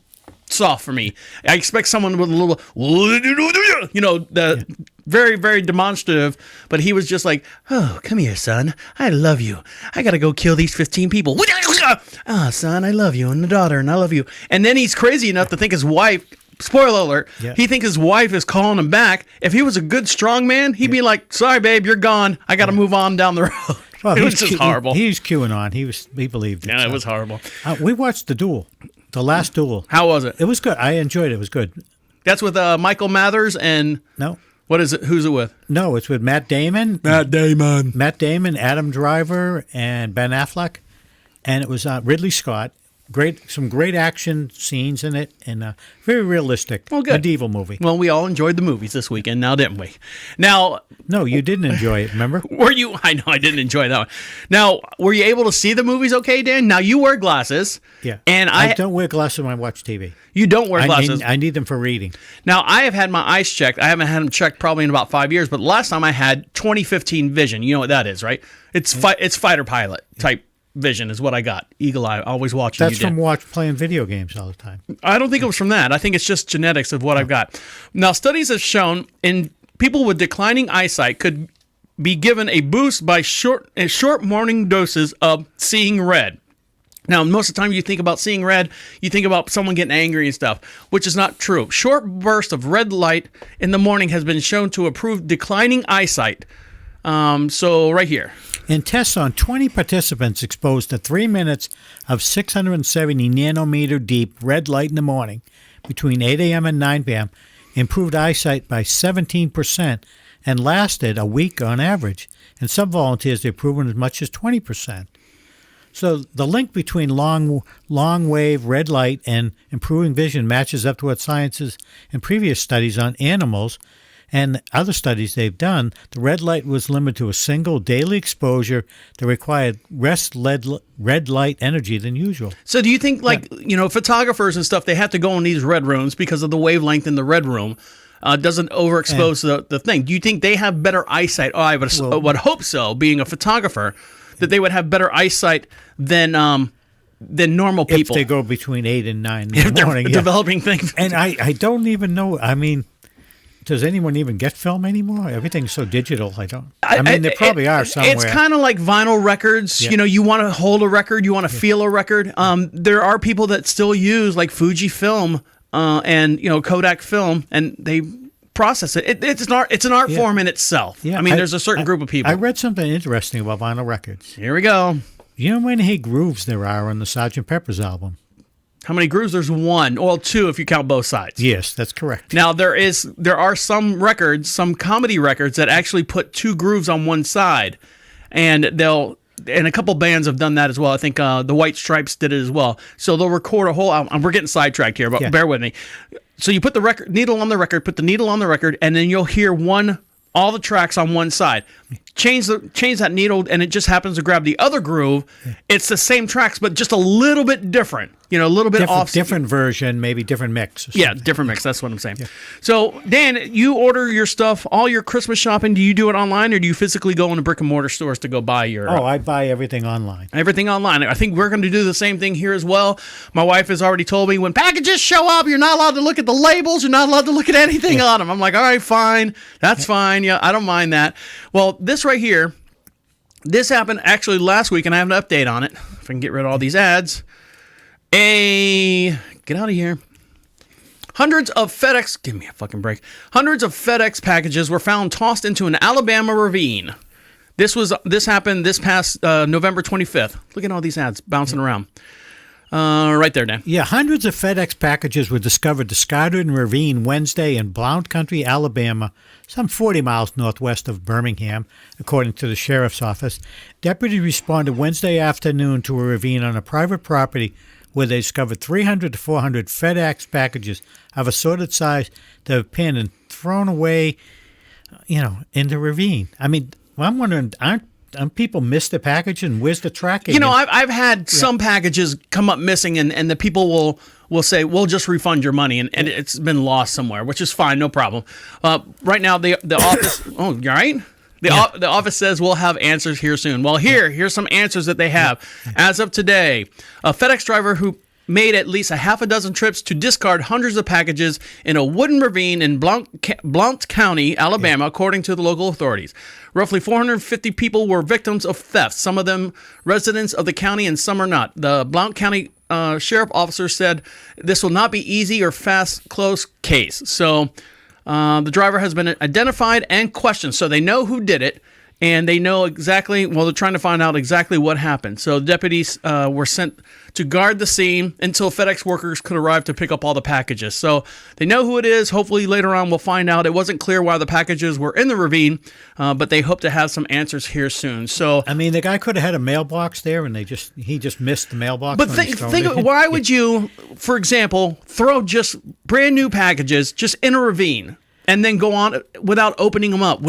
soft for me. I expect someone with a little, very, very demonstrative, but he was just like, oh, come here, son. I love you. I got to go kill these 15 people. Ah, son, I love you, and the daughter, and I love you. And then he's crazy enough to think his wife, spoiler alert, he thinks his wife is calling him back. If he was a good, strong man, he'd be like, sorry, babe, you're gone. I got to move on down the road. Well, it was just horrible. He was QAnon. He believed it. Yeah, it was horrible. We watched The Duel. The Last Duel. How was it? It was good. I enjoyed it. It was good. That's with Michael Mathers and... No. What is it? Who's it with? No, it's with Matt Damon, Adam Driver, and Ben Affleck. And it was Ridley Scott. Some great action scenes in it, and very realistic medieval movie. Well, we all enjoyed the movies this weekend, now didn't we? Now, no, you didn't enjoy it. Remember? Were you? I know I didn't enjoy that one. Now, were you able to see the movies? Okay, Dan. Now you wear glasses. Yeah, and I don't wear glasses when I watch TV. You don't wear glasses. I need them for reading. Now, I have had my eyes checked. I haven't had them checked probably in about 5 years, but last time I had 20/15 vision. You know what that is, right? It's fighter pilot type. Vision is what I got. Eagle eye, always watching. That's from playing video games all the time. I don't think it was from that. I think it's just genetics of what I've got. Now, studies have shown in people with declining eyesight could be given a boost by short morning doses of seeing red. Now, most of the time you think about seeing red, you think about someone getting angry and stuff, which is not true. Short burst of red light in the morning has been shown to improve declining eyesight. So right here. In tests on 20 participants exposed to 3 minutes of 670 nanometer deep red light in the morning between 8 a.m. and 9 p.m. improved eyesight by 17% and lasted a week on average. In some volunteers, they improved as much as 20%. So the link between long wave red light and improving vision matches up to what science is in previous studies on animals and other studies they've done. The red light was limited to a single daily exposure that required less red light energy than usual. So do you think, photographers and stuff, they have to go in these red rooms because of the wavelength in the red room doesn't overexpose the thing? Do you think they have better eyesight? Oh, I would hope so, being a photographer, that they would have better eyesight than normal people. If they go between 8 and 9 in the morning. Developing things. And I don't even know, I mean... does anyone even get film anymore? Everything's so digital. I mean, there probably are somewhere. It's kind of like vinyl records. Yeah. You know, you want to hold a record, you want to feel a record. There are people that still use like Fujifilm and Kodak film, and they process it. It's an art form in itself. Yeah, I mean, there's a certain group of people. I read something interesting about vinyl records. Here we go. You know how many grooves there are on the Sgt. Pepper's album? How many grooves? There's one. Well, two if you count both sides. Yes, that's correct. Now there are some records, some comedy records that actually put two grooves on one side, and a couple bands have done that as well. I think the White Stripes did it as well. So they'll record a whole album. We're getting sidetracked here, but bear with me. So you put the needle on the record, and then you'll hear all the tracks on one side. Change that needle, and it just happens to grab the other groove. It's the same tracks, but just a little bit different. A little bit off. Different version, maybe different mix. Yeah, different mix. That's what I'm saying. Yeah. So, Dan, you order your stuff, all your Christmas shopping. Do you do it online, or do you physically go into brick and mortar stores to go buy your? Oh, I buy everything online. Everything online. I think we're going to do the same thing here as well. My wife has already told me when packages show up, you're not allowed to look at the labels. You're not allowed to look at anything on them. I'm like, all right, fine. That's fine. Yeah, I don't mind that. Well, this right here, this happened actually last week, and I have an update on it. If I can get rid of all these ads. Get out of here. Hundreds of FedEx, give me a fucking break. Hundreds of FedEx packages were found tossed into an Alabama ravine. This happened this past November 25th. Look at all these ads bouncing around. Right there, Dan. Yeah, hundreds of FedEx packages were discovered discarded in a ravine Wednesday in Blount County, Alabama, some 40 miles northwest of Birmingham, according to the sheriff's office. Deputies responded Wednesday afternoon to a ravine on a private property where they discovered 300 to 400 FedEx packages of assorted size that were pinned and thrown away, in the ravine. I mean, I'm wondering, aren't people miss the package, and where's the tracking? I've had some packages come up missing, and the people will say, we'll just refund your money, and it's been lost somewhere, which is fine, no problem. Right now, the office, oh, you all right? The office says we'll have answers here soon. Well, here's some answers that they have. As of today, a FedEx driver who made at least a half a dozen trips to discard hundreds of packages in a wooden ravine in Blount County, Alabama, according to the local authorities. Roughly 450 people were victims of theft, some of them residents of the county and some are not. The Blount County sheriff officer said this will not be easy or fast, close case. So the driver has been identified and questioned, so they know who did it, and they know exactly, they're trying to find out exactly what happened. So deputies were sent to guard the scene until FedEx workers could arrive to pick up all the packages. So they know who it is. Hopefully later on we'll find out. It wasn't clear why the packages were in the ravine, but they hope to have some answers here soon. So I mean, the guy could have had a mailbox there, and he just missed the mailbox. But why would you, for example, throw just brand new packages just in a ravine and then go on without opening them up?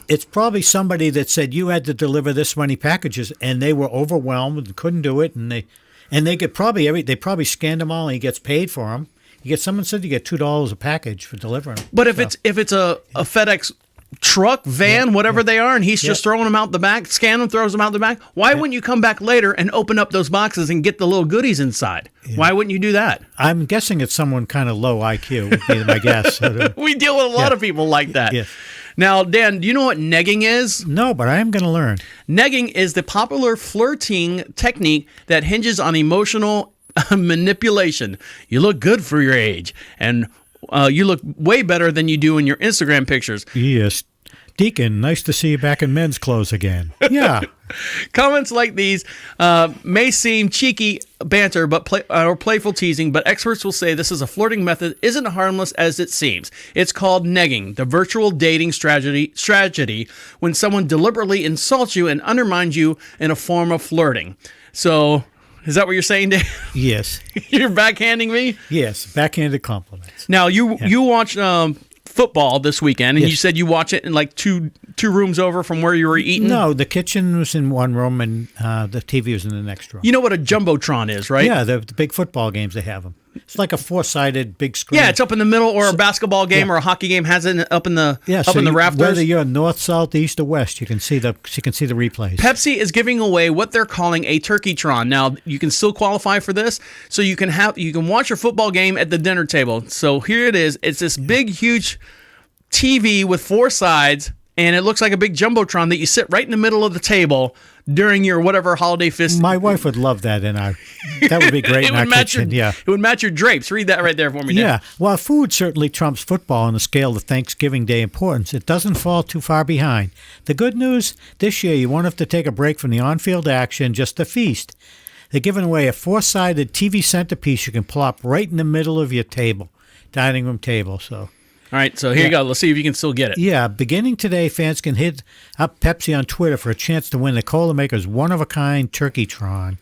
It's probably somebody that said you had to deliver this many packages, and they were overwhelmed and couldn't do it, and they could they probably scanned them all, and he gets paid for them. Someone said you get $2 a package for delivering them. But if it's a FedEx truck, van, whatever they are, and he's just throwing them out the back, scan them, throws them out the back, why wouldn't you come back later and open up those boxes and get the little goodies inside? Yeah. Why wouldn't you do that? I'm guessing it's someone kind of low IQ, would be my guess. We deal with a lot of people like that. Yeah. Now, Dan, do you know what negging is? No, but I am going to learn. Negging is the popular flirting technique that hinges on emotional manipulation. You look good for your age, and you look way better than you do in your Instagram pictures. Yes. Deacon, nice to see you back in men's clothes again. Yeah. Comments like these may seem cheeky banter or playful teasing, but experts will say this is a flirting method isn't harmless as it seems. It's called negging, the virtual dating strategy when someone deliberately insults you and undermines you in a form of flirting. So, is that what you're saying, Dave? Yes. You're backhanding me? Yes, backhanded compliments. Now, you watched football this weekend, and you said you watch it in like two rooms over from where you were eating? No, the kitchen was in one room, and the TV was in the next room. You know what a Jumbotron is, right? Yeah, the big football games, they have them. It's like a four-sided big screen. Yeah, it's up in the middle, or a basketball game or a hockey game has it up in the rafters. Whether you're north, south, east, or west, you can see the replays. Pepsi is giving away what they're calling a Turkeytron. Now, you can still qualify for this, so you can watch your football game at the dinner table. So here it is. It's this big, huge TV with 4 sides, and it looks like a big jumbotron that you sit right in the middle of the table during your whatever holiday festival. My wife would love that that would be great in our kitchen. Yeah. It would match your drapes. Read that right there for me, Dan. Yeah. While food certainly trumps football on the scale of Thanksgiving Day importance, it doesn't fall too far behind. The good news, this year you won't have to take a break from the on-field action just to feast. They're giving away a 4-sided TV centerpiece you can plop right in the middle of your table, dining room table. So. All right, so here you go. Let's see if you can still get it. Yeah, beginning today, fans can hit up Pepsi on Twitter for a chance to win the Cola Maker's one-of-a-kind Turkeytron.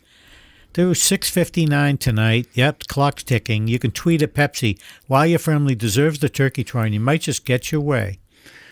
Through 6:59 tonight. Yep, the clock's ticking. You can tweet at Pepsi while your family deserves the Turkeytron. You might just get your way.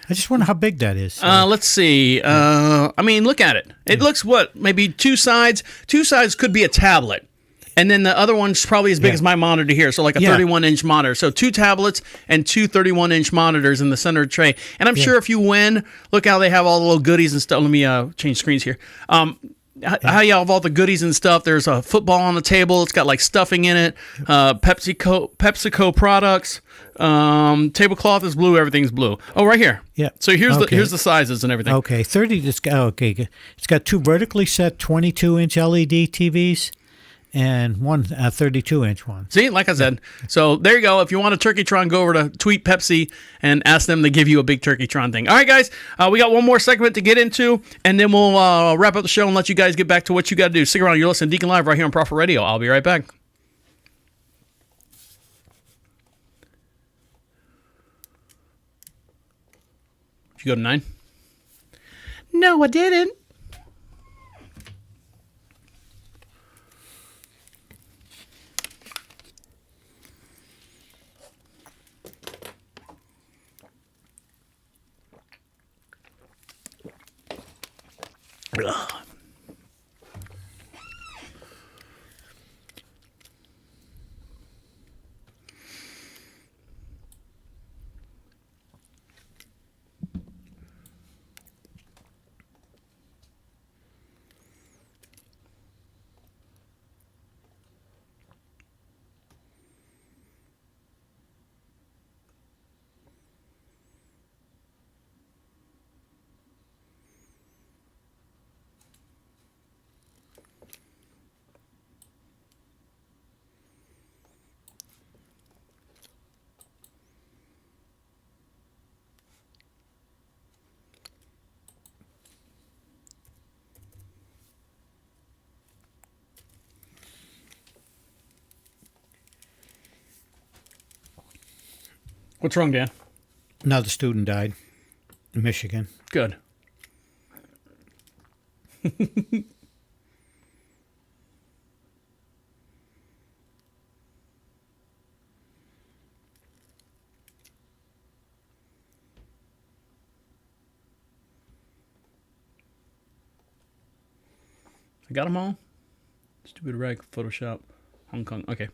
I just wonder how big that is. Let's see. I mean, look at it. It looks what? Maybe 2 sides. 2 sides could be a tablet. And then the other one's probably as big as my monitor here, so like a 31-inch monitor. So 2 tablets and 2 31-inch monitors in the center tray. And I'm sure if you win, look how they have all the little goodies and stuff. Let me change screens here. How you have all the goodies and stuff. There's a football on the table. It's got like stuffing in it. PepsiCo products. Tablecloth is blue. Everything's blue. Oh, right here. Yeah. So here's the sizes and everything. Okay, 30. It's got 2 vertically set 22-inch LED TVs. And one 32-inch one. See, like I said. So there you go. If you want a Turkeytron, go over to Tweet Pepsi and ask them to give you a big Turkeytron thing. All right, guys. We got one more segment to get into, and then we'll wrap up the show and let you guys get back to what you got to do. Stick around. You're listening to Deacon Live right here on Prophet Radio. I'll be right back. Did you go to 9? No, I didn't. Ugh. What's wrong, Dan? Another student died in Michigan. Good. I got them all? Stupid rag, Photoshop, Hong Kong. Okay.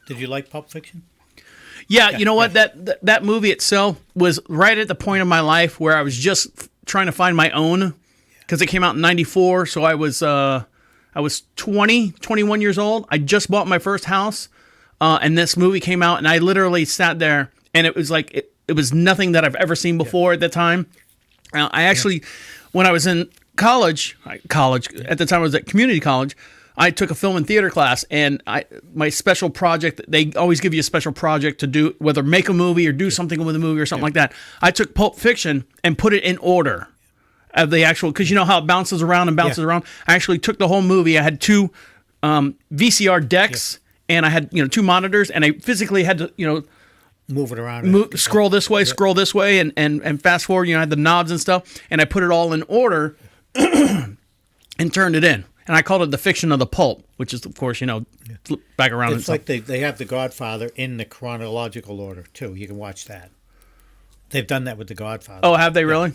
Did you like Pulp Fiction? Yeah, you know what? That movie itself was right at the point of my life where I was just trying to find my own, because it came out in '94. So I was 21 years old. I just bought my first house, and this movie came out, and I literally sat there, and it was like it was nothing that I've ever seen before at the time. I actually, when I was in college at the time I was at community college, I took a film and theater class, and my special project, they always give you a special project to do, whether make a movie or do something with a movie or something like that. I took Pulp Fiction and put it in order of the actual, because you know how it bounces around and bounces around? I actually took the whole movie. I had 2 VCR decks, and I had 2 monitors, and I physically had to, move it around. Scroll this way, scroll this way, and fast forward. I had the knobs and stuff, and I put it all in order and turned it in. And I called it The Fiction of the Pulp, which is, of course, flip back around. It's like they have The Godfather in the chronological order, too. You can watch that. They've done that with The Godfather. Oh, have they really?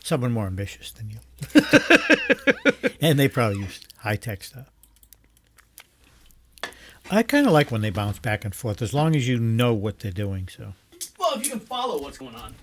Someone more ambitious than you. And they probably used high-tech stuff. I kind of like when they bounce back and forth, as long as you know what they're doing. So. Well, if you can follow what's going on.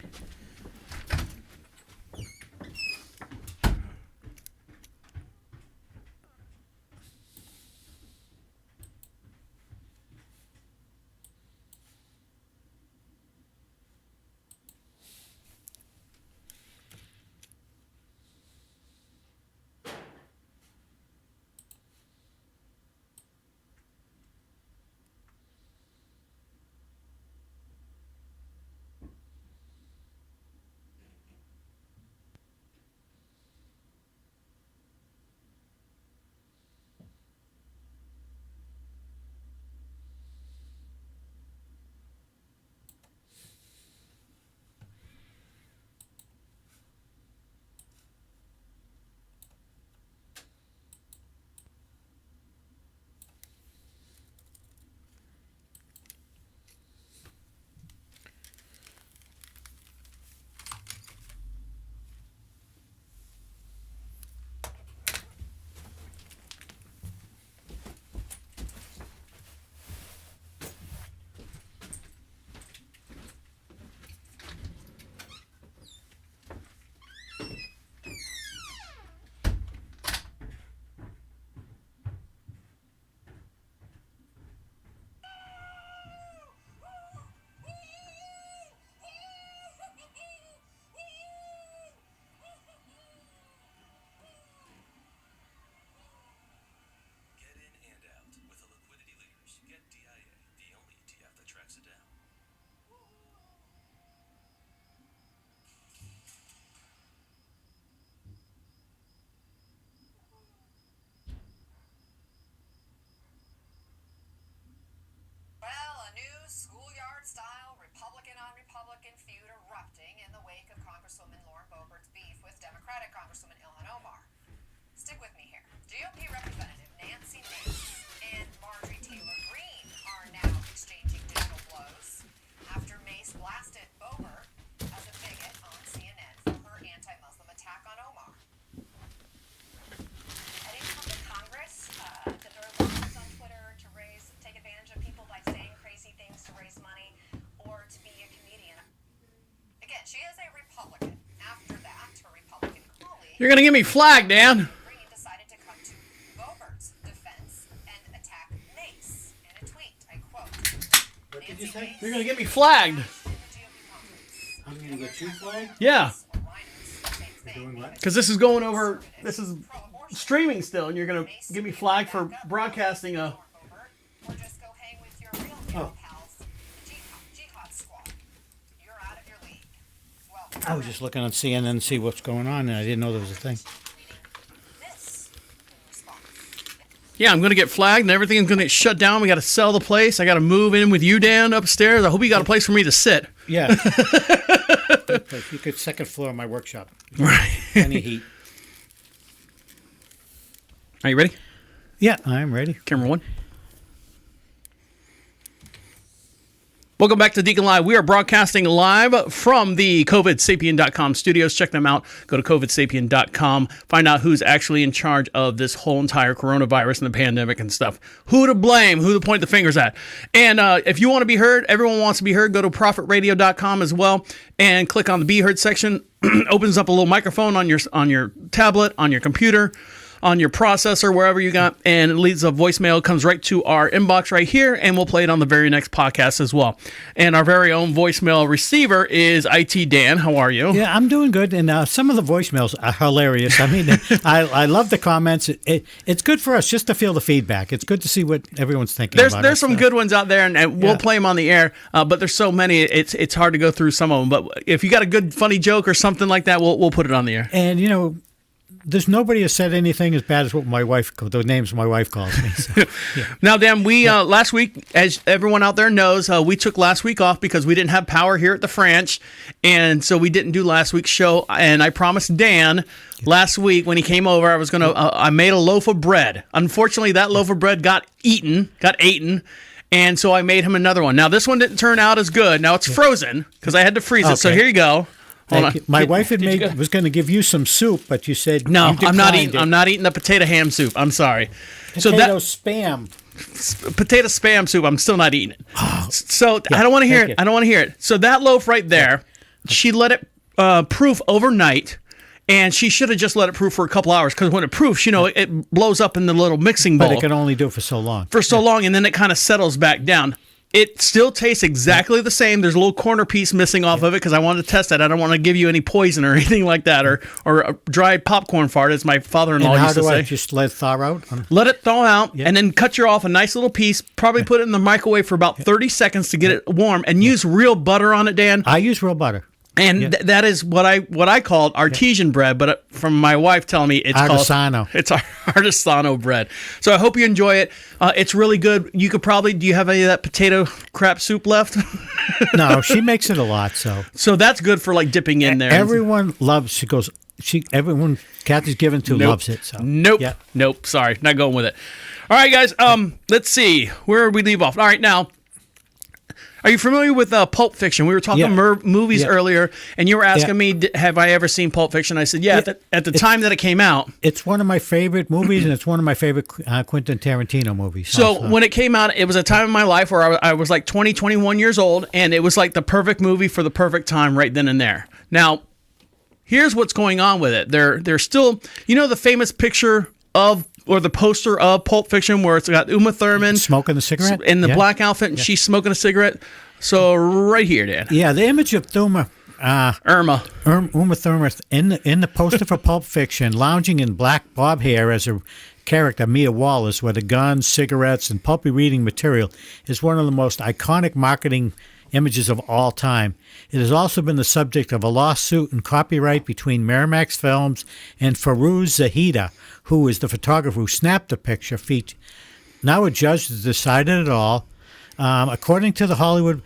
GOP Representative Nancy Mace and Marjorie Taylor Greene are now exchanging digital blows after Mace blasted Boebert as a bigot on CNN for her anti-Muslim attack on Omar. At incumbent Congress, that there are laws on Twitter to take advantage of people by saying crazy things to raise money or to be a comedian. Again, she is a Republican. After that, her Republican colleague You're gonna get me flagged, Dan. Green decided to come to Boebert's defense and attack Mace in a tweet. I quote, What did you say? You're gonna get me flagged. I'm going to get you flagged? Yeah, Doing what? because this is going over. This is streaming still, and you're gonna get me flagged for broadcasting a. Or just go hang with your real deal pals, the Jihad Squad. You're out of your league. Well, I was just looking on CNN to see what's going on, and I didn't know there was a thing. this in response. Yeah, I'm gonna get flagged, and everything's gonna get shut down. We got to sell the place. I got to move in with you, Dan, upstairs. I hope you got a place for me to sit. Yeah. You could second floor of my workshop. Right. Any heat. Are you ready? Yeah, I'm ready. Camera one. Welcome back to Deacon Live. We are broadcasting live from the COVIDSapien.com studios. Check them out. Go to COVIDSapien.com. Find out who's actually in charge of this whole entire coronavirus and the pandemic and stuff. Who to blame, who to point the fingers at. And if you want to be heard, everyone wants to be heard, go to ProfitRadio.com as well and click on the Be Heard section. Opens up a little microphone on your tablet, on your computer, on your processor, wherever you got, and it leaves a voicemail, comes right to our inbox right here, and we'll play it on the very next podcast as well. And our very own voicemail receiver is IT Dan. How are you? Yeah, I'm doing good, and some of the voicemails are hilarious. I mean, I love the comments. It's good for us just to feel the feedback. It's good to see what everyone's thinking. There's some good ones out there, and we'll play them on the air. But there's so many, it's hard to go through some of them. But if you got a good funny joke or something like that, we'll put it on the air. And there's nobody has said anything as bad as what the names my wife calls me. So, yeah. Now, Dan, we last week, as everyone out there knows, we took last week off because we didn't have power here at the French, and so we didn't do last week's show. And I promised Dan last week when he came over, I made a loaf of bread. Unfortunately, that loaf of bread got eaten, and so I made him another one. Now, this one didn't turn out as good. Now it's frozen because I had to freeze it. So here you go. Thank you. My wife was going to give you some soup, but you said no. You I'm not eating. it. I'm not eating the potato ham soup. I'm sorry. Potato spam. Potato spam soup. I'm still not eating it. Oh, So I don't want to hear it. I don't want to hear it. So that loaf right there, she let it proof overnight, and she should have just let it proof for a couple hours because when it proofs, it blows up in the little mixing bowl. But it can only do it for so long. Long, and then it kind of settles back down. It still tastes exactly the same. There's a little corner piece missing off of it because I wanted to test it. I don't want to give you any poison or anything like that, or a dry popcorn fart, as my father-in-law used to say. How do I just let it thaw out? Let it thaw out, and then cut you off a nice little piece. Probably put it in the microwave for about 30 seconds to get it warm, and use real butter on it, Dan. I use real butter. And that is what I called artesian bread, but from my wife telling me it's artisano. It's artisano bread. So I hope you enjoy it. It's really good. You could probably, do you have any of that potato crap soup left? No, she makes it a lot. So that's good for like dipping in there. Everyone loves. Everyone Kathy's given to loves it. So Nope. Sorry, not going with it. All right, guys. Let's see where we leave off. All right, now. Are you familiar with Pulp Fiction? We were talking movies earlier, and you were asking me, have I ever seen Pulp Fiction? I said, at the time that it came out. It's one of my favorite movies, and it's one of my favorite Quentin Tarantino movies. So when it came out, it was a time in my life where I was like 20, 21 years old, and it was like the perfect movie for the perfect time right then and there. Now, here's what's going on with it. They're still, the famous picture of, or the poster of Pulp Fiction where it's got Uma Thurman smoking a cigarette in the black outfit, and she's smoking a cigarette. So right here, Dan. Yeah, the image of Uma Thurman in the poster for Pulp Fiction, lounging in black bob hair as a character, Mia Wallace, with a gun, cigarettes, and pulpy reading material, is one of the most iconic marketing images of all time. It has also been the subject of a lawsuit and copyright between Miramax Films and Farouz Zahida, who is the photographer who snapped the picture. Now a judge has decided it all. According to the Hollywood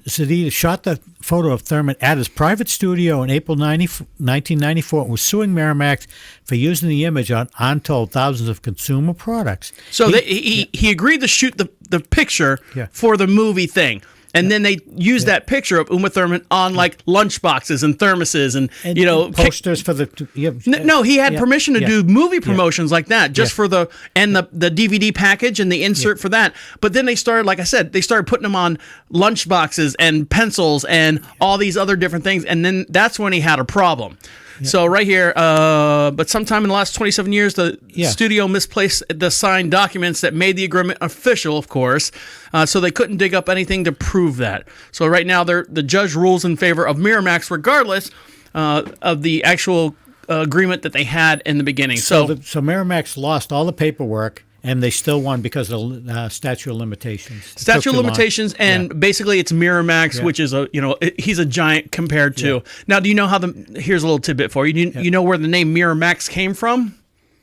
Zedita shot the photo of Thurman at his private studio in April 1994 and was suing Miramax for using the image on untold thousands of consumer products. So he agreed to shoot the picture Yeah. for the movie thing. And then they used that picture of Uma Thurman on like lunchboxes and thermoses and posters for the. No, he had permission to do movie promotions like that just Yeah. for the DVD package and the insert for that. But then they started, like I said, they started putting them on lunchboxes and pencils and all these other different things. And then that's when he had a problem. So right here, but sometime in the last 27 years, the studio misplaced the signed documents that made the agreement official, of course, so they couldn't dig up anything to prove that. So right now, the judge rules in favor of Miramax, regardless of the actual agreement that they had in the beginning. So Miramax lost all the paperwork. And they still won because of the statute of limitations. Statute of limitations, and basically it's Miramax, which is he's a giant compared to. Yeah. Now, do you know how here's a little tidbit for you. You know where the name Miramax came from?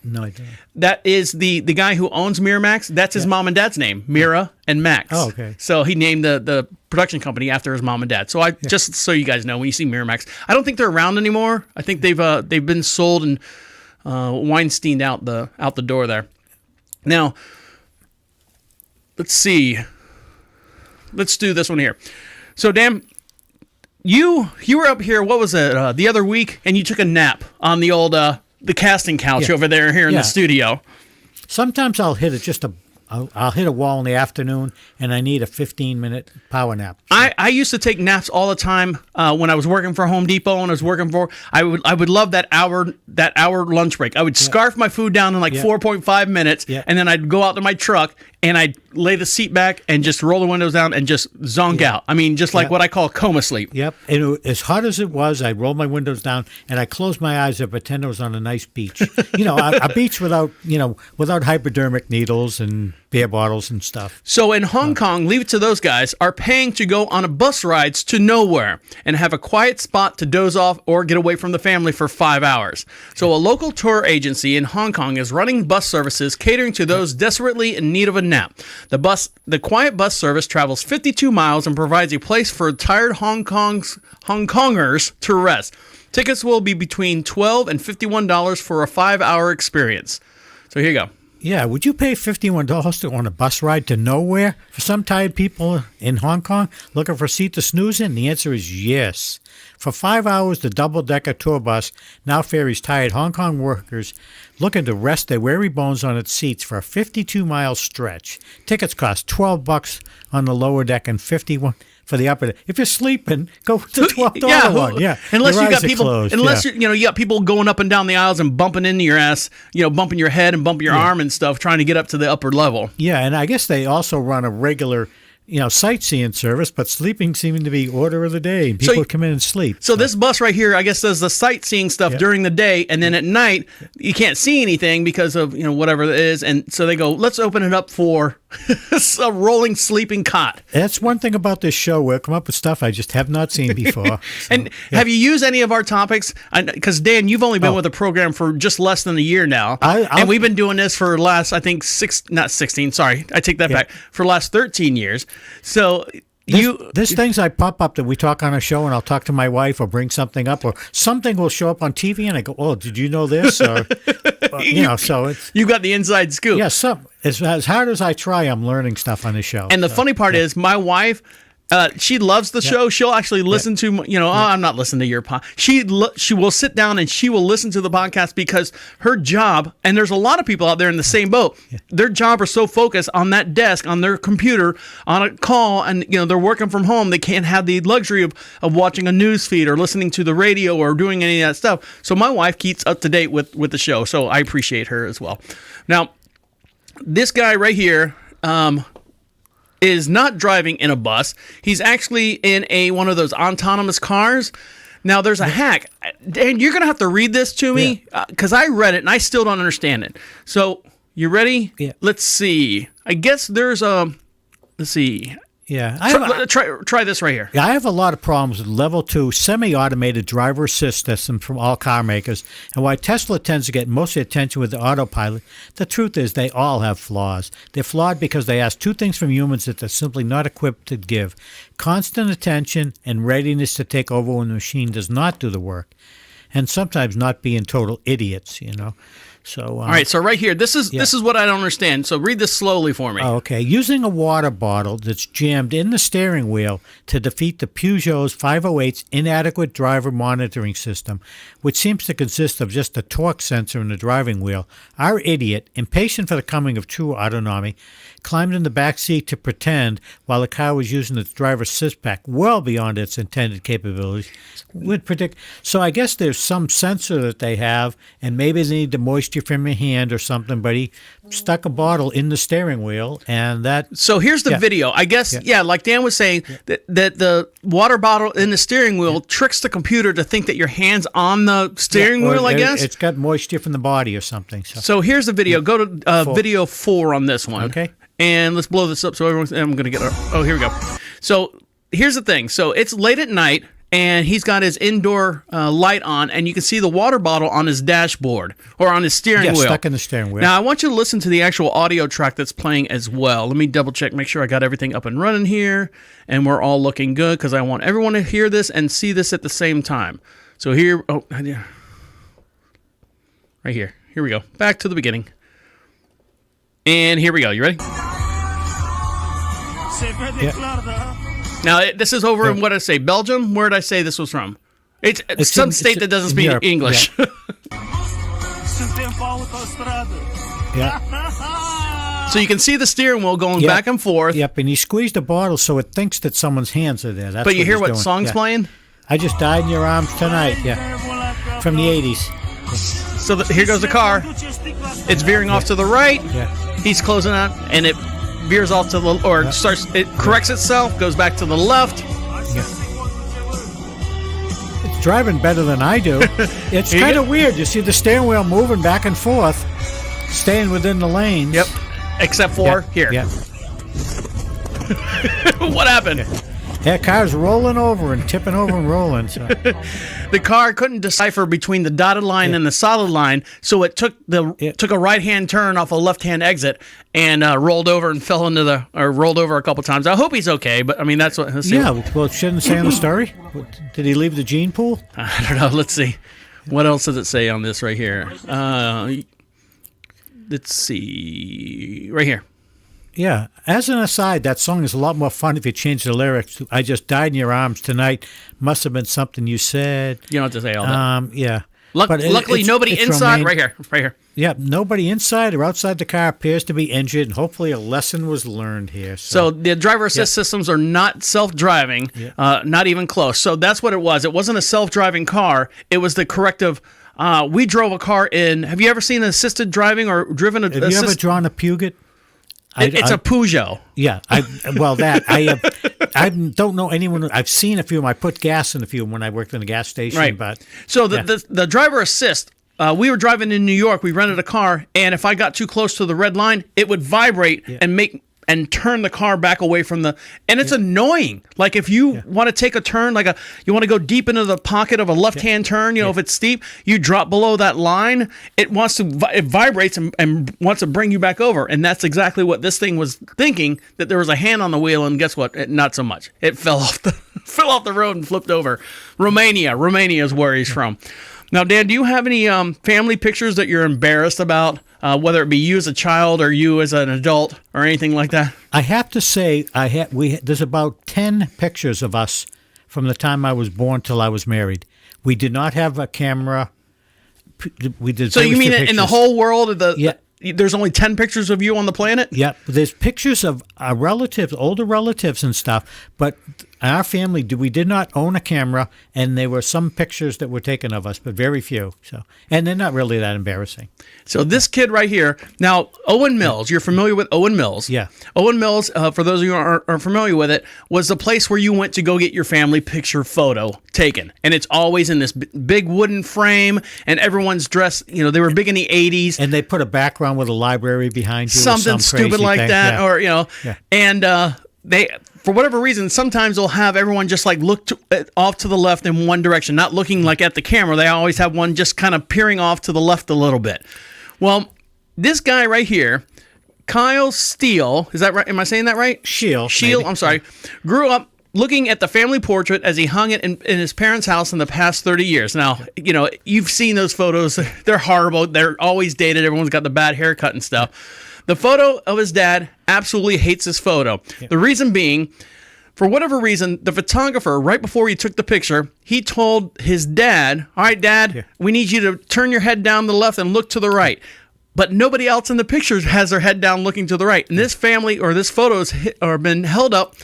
No, I don't. That is the guy who owns Miramax. That's his mom and dad's name, Mira and Max. Oh, okay. So he named the production company after his mom and dad. So just so you guys know, when you see Miramax, I don't think they're around anymore. I think they've been sold and Weinsteined out the door there. Now, let's see. Let's do this one here. So, Dan, you were up here, what was it, the other week, and you took a nap on the old the casting couch over there here in the studio. Sometimes I'll hit it I'll hit a wall in the afternoon, and I need a 15-minute power nap. I used to take naps all the time when I was working for Home Depot and I was working for. I would love that hour lunch break. I would scarf my food down in 4.5 minutes, and then I'd go out to my truck and I'd lay the seat back and just roll the windows down and just zonk out. I mean, just like what I call coma sleep. Yep. And as hot as it was, I'd roll my windows down and I'd close my eyes and pretend I was on a nice beach. A beach without hypodermic needles and beer bottles and stuff. So in Hong Kong, leave it to those guys, are paying to go on a bus rides to nowhere and have a quiet spot to doze off or get away from the family for 5 hours. So a local tour agency in Hong Kong is running bus services catering to those desperately in need of a nap. The quiet bus service travels 52 miles and provides a place for tired Hong Kongers to rest. Tickets will be between $12 and $51 for a 5-hour experience. So here you go. Yeah, would you pay $51 to go on a bus ride to nowhere for some tired people in Hong Kong looking for a seat to snooze in? The answer is yes. For 5 hours, the double-decker tour bus now ferries tired Hong Kong workers looking to rest their weary bones on its seats for a 52-mile stretch. Tickets cost $12 on the lower deck and $51 for the upper deck. If you're sleeping, go to the $12 one. Yeah, unless you got people, closed. you got people going up and down the aisles and bumping into your ass, bumping your head and bumping your arm and stuff, trying to get up to the upper level. Yeah, and I guess they also run a regular sightseeing service, but sleeping seeming to be order of the day. People come in and sleep. So this bus right here, I guess, does the sightseeing stuff during the day, and then at night you can't see anything because of whatever it is, and so they go, let's open it up for a rolling sleeping cot. That's one thing about this show. We'll come up with stuff I just have not seen before. And have you used any of our topics? Because Dan, you've only been with the program for just less than a year now, and we've been doing this for the last, I think, not 16. Sorry, I take that back. For the last 13 years. So there's things I pop up that we talk on a show, and I'll talk to my wife or bring something up, or something will show up on TV, and I go, "Oh, did you know this?" Or, so it's you got the inside scoop. Yeah, as hard as I try, I'm learning stuff on the show. And the funny part is, my wife. She loves the show. She'll actually listen to, I'm not listening to your podcast. She will sit down and she will listen to the podcast because her job, and there's a lot of people out there in the same boat, their job are so focused on that desk, on their computer, on a call, and they're working from home. They can't have the luxury of watching a news feed or listening to the radio or doing any of that stuff. So my wife keeps up to date with the show. So I appreciate her as well. Now, this guy right here, is not driving in a bus. He's actually in one of those autonomous cars. Now, there's a hack. And you're going to have to read this to me because I read it and I still don't understand it. So, you ready? Yeah. Let's see. I guess there's let's see. Yeah. Try this right here. I have a lot of problems with level 2 semi-automated driver assist systems from all car makers, and why Tesla tends to get most of the attention with the autopilot, the truth is they all have flaws. They're flawed because they ask two things from humans that they're simply not equipped to give: constant attention and readiness to take over when the machine does not do the work, and sometimes not being total idiots, So, All right, so right here, this is what I don't understand. So read this slowly for me. Oh, okay. Using a water bottle that's jammed in the steering wheel to defeat the Peugeot's 508's inadequate driver monitoring system, which seems to consist of just a torque sensor in the driving wheel, our idiot, impatient for the coming of true autonomy, climbed in the back seat to pretend while the car was using its driver's assist pack well beyond its intended capabilities. Would predict. So I guess there's some sensor that they have, and maybe they need the moisture from your hand or something, but he stuck a bottle in the steering wheel, and that... So here's the video. I guess, like Dan was saying, that the water bottle in the steering wheel tricks the computer to think that your hand's on the steering wheel, I guess? It's got moisture from the body or something. So here's the video. Go to video 4 on this one. Okay. And let's blow this up so everyone's... I'm going to get... Oh, here we go. So here's the thing. So it's late at night, and he's got his indoor light on, and you can see the water bottle on his dashboard or on his steering wheel. Stuck in the steering wheel. Now, I want you to listen to the actual audio track that's playing as well. Let me double check, make sure I got everything up and running here, and we're all looking good because I want everyone to hear this and see this at the same time. So here, right here. Here we go. Back to the beginning. And here we go. You ready? Now, this is over in, what did I say, Belgium? Where did I say this was from? It's some state that doesn't speak Europe. English. Yeah. So you can see the steering wheel going back and forth. Yep, and he squeezed the bottle so it thinks that someone's hands are there. That's But you hear what he's doing. song's playing? I Just Died in Your Arms Tonight, from the 80s. So here goes the car. It's veering off to the right. Yeah. He's closing out, and it veers off to the, or starts, it corrects itself, goes back to the left. It's driving better than I do. It's kind of weird. You see the steering wheel moving back and forth, staying within the lanes. Yep. Except for here. Yeah. What happened? That car's rolling over and tipping over and rolling. So. The car couldn't decipher between the dotted line and the solid line, so it took a right-hand turn off a left-hand exit and rolled over and fell into rolled over a couple times. I hope he's okay, but I mean that's what. Well, it shouldn't say on the story. Did he leave the gene pool? I don't know. Let's see. What else does it say on this right here? Let's see. Right here. Yeah. As an aside, that song is a lot more fun if you change the lyrics to "I just died in your arms tonight. Must have been something you said." You don't have to say all that. Yeah. Luckily, nobody inside. Right here. Yeah, nobody inside or outside the car appears to be injured, and hopefully a lesson was learned here. So the driver assist systems are not self-driving, not even close. So that's what it was. It wasn't a self-driving car. It was the corrective. We drove a car in. Have you ever seen assisted driving or driven a? Have you ever drawn a Puget? It's a Peugeot. Yeah, I don't know anyone. I've seen a few of them. I put gas in a few of them when I worked in a gas station. Right. But so the driver assist. We were driving in New York. We rented a car, and if I got too close to the red line, it would vibrate and turn the car back away from the. And it's annoying. Like if you want to take a turn, you want to go deep into the pocket of a left-hand turn. You know, if it's steep, you drop below that line. It vibrates and wants to bring you back over. And that's exactly what this thing was thinking. That there was a hand on the wheel, and guess what? Not so much. It fell off the road and flipped over. Romania is where he's from. Now, Dan, do you have any family pictures that you're embarrassed about, whether it be you as a child or you as an adult or anything like that? I have to say, there's about 10 pictures of us from the time I was born till I was married. We did not have a camera. We did. So you mean in the whole world there's only 10 pictures of you on the planet? Yeah, there's pictures of our relatives, older relatives and stuff, but our family, we did not own a camera, and there were some pictures that were taken of us, but very few. So, and they're not really that embarrassing. So this kid right here, now Owen Mills, you're familiar with Owen Mills? Yeah. Owen Mills, for those of you who aren't familiar with it, was the place where you went to go get your family picture photo taken. And it's always in this big wooden frame, and everyone's dressed, they were big in the 80s. And they put a background with a library behind you. Something or some stupid like thing. that, or, and they... for whatever reason, sometimes they'll have everyone just like off to the left in one direction, not looking like at the camera. They always have one just kind of peering off to the left a little bit. Well, this guy right here, Kyle Steele, is that right? Am I saying that right? Shield, I'm sorry. Grew up looking at the family portrait as he hung it in his parents' house in the past 30 years. Now, you've seen those photos. They're horrible. They're always dated. Everyone's got the bad haircut and stuff. The photo of his dad absolutely hates this photo. Yeah. The reason being, for whatever reason, the photographer, right before he took the picture, he told his dad, all right, Dad, we need you to turn your head down to the left and look to the right. But nobody else in the pictures has their head down looking to the right. And this family, or this photo's been held up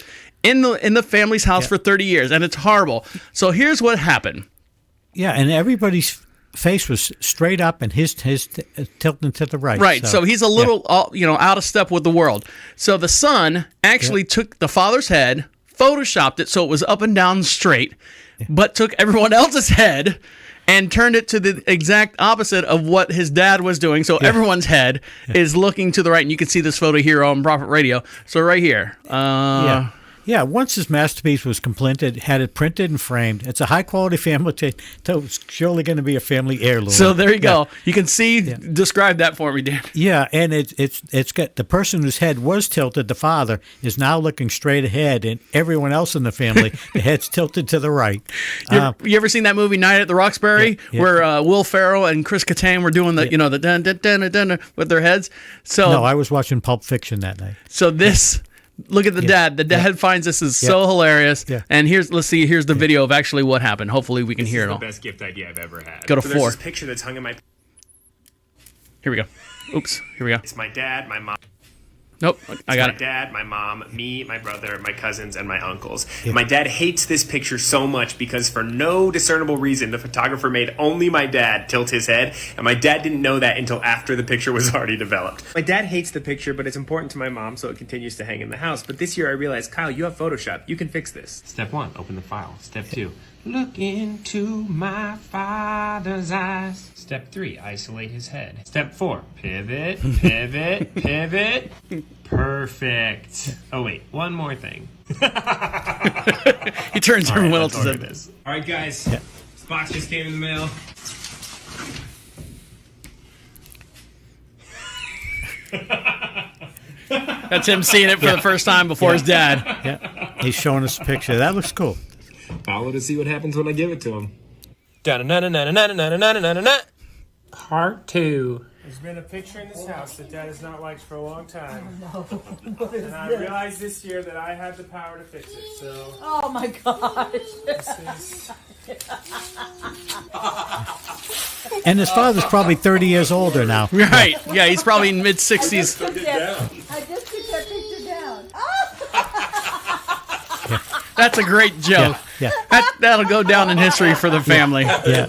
in the family's house for 30 years, and it's horrible. So here's what happened. Yeah, and everybody's face was straight up, and his tilting to the right. Right, so he's a little out of step with the world. So the son actually took the father's head, photoshopped it so it was up and down straight, but took everyone else's head and turned it to the exact opposite of what his dad was doing. So everyone's head is looking to the right. And you can see this photo here on Prophet Radio. So right here. Yeah, once his masterpiece was completed, had it printed and framed. It's a high-quality family it's surely going to be a family heirloom. So there you go. You can see, describe that for me, Dan. Yeah, and it's got the person whose head was tilted, the father, is now looking straight ahead, and everyone else in the family, the head's tilted to the right. You ever seen that movie Night at the Roxbury, where Will Ferrell and Chris Kattan were doing the the dun dun dun dun with their heads? So no, I was watching Pulp Fiction that night. So this. Look at the dad. The dad finds this is so hilarious. Yeah. And here's the video of actually what happened. Hopefully we can hear it all. The best gift idea I've ever had. Go to 4. There's this picture that's hung in my. Here we go. Oops. Here we go. It's my dad, my mom. Nope, I got it. My dad, my mom, me, my brother, my cousins, and my uncles. Yeah. My dad hates this picture so much because for no discernible reason, the photographer made only my dad tilt his head, and my dad didn't know that until after the picture was already developed. My dad hates the picture, but it's important to my mom, so it continues to hang in the house. But this year I realized, Kyle, you have Photoshop. You can fix this. Step 1, open the file. Step 2, look into my father's eyes. Step 3, isolate his head. Step 4, pivot, pivot, pivot. Perfect. Oh, wait, one more thing. He turns everyone else's head. This. All right, guys. This box just came in the mail. That's him seeing it for the first time before his dad. Yeah, he's showing us a picture. That looks cool. Follow to see what happens when I give it to him. Part 2. There's been a picture in this house that Dad has not liked for a long time. Oh, no. And I realized this year that I have the power to fix it, so... Oh, my gosh. This is... And his father's probably 30 years older now. Right. Yeah, he's probably in mid-60s. I just took that picture down. That's a great joke. Yeah. That'll go down in history for the family. Yeah.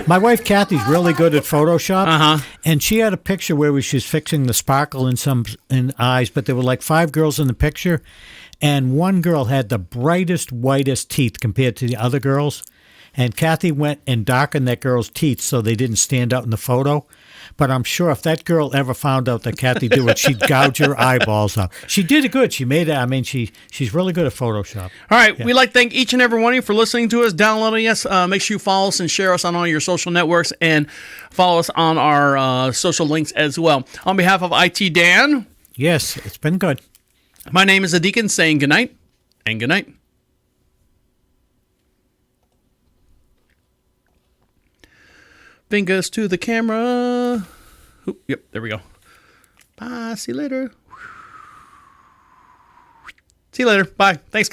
My wife Kathy's really good at Photoshop, and she had a picture where she's fixing the sparkle in eyes, but there were like 5 girls in the picture, and one girl had the brightest, whitest teeth compared to the other girls, and Kathy went and darkened that girl's teeth so they didn't stand out in the photo. But I'm sure if that girl ever found out that Kathy did it, she'd gouge her eyeballs out. She did it good. She made it. I mean, she's really good at Photoshop. All right. Yeah. We'd like to thank each and every one of you for listening to us, downloading us. Make sure you follow us and share us on all your social networks and follow us on our social links as well. On behalf of IT Dan. Yes, it's been good. My name is the Deacon saying good night and good night. Fingers to the camera. Oop, yep, there we go. Bye. See you later. See you later. Bye. Thanks, guys.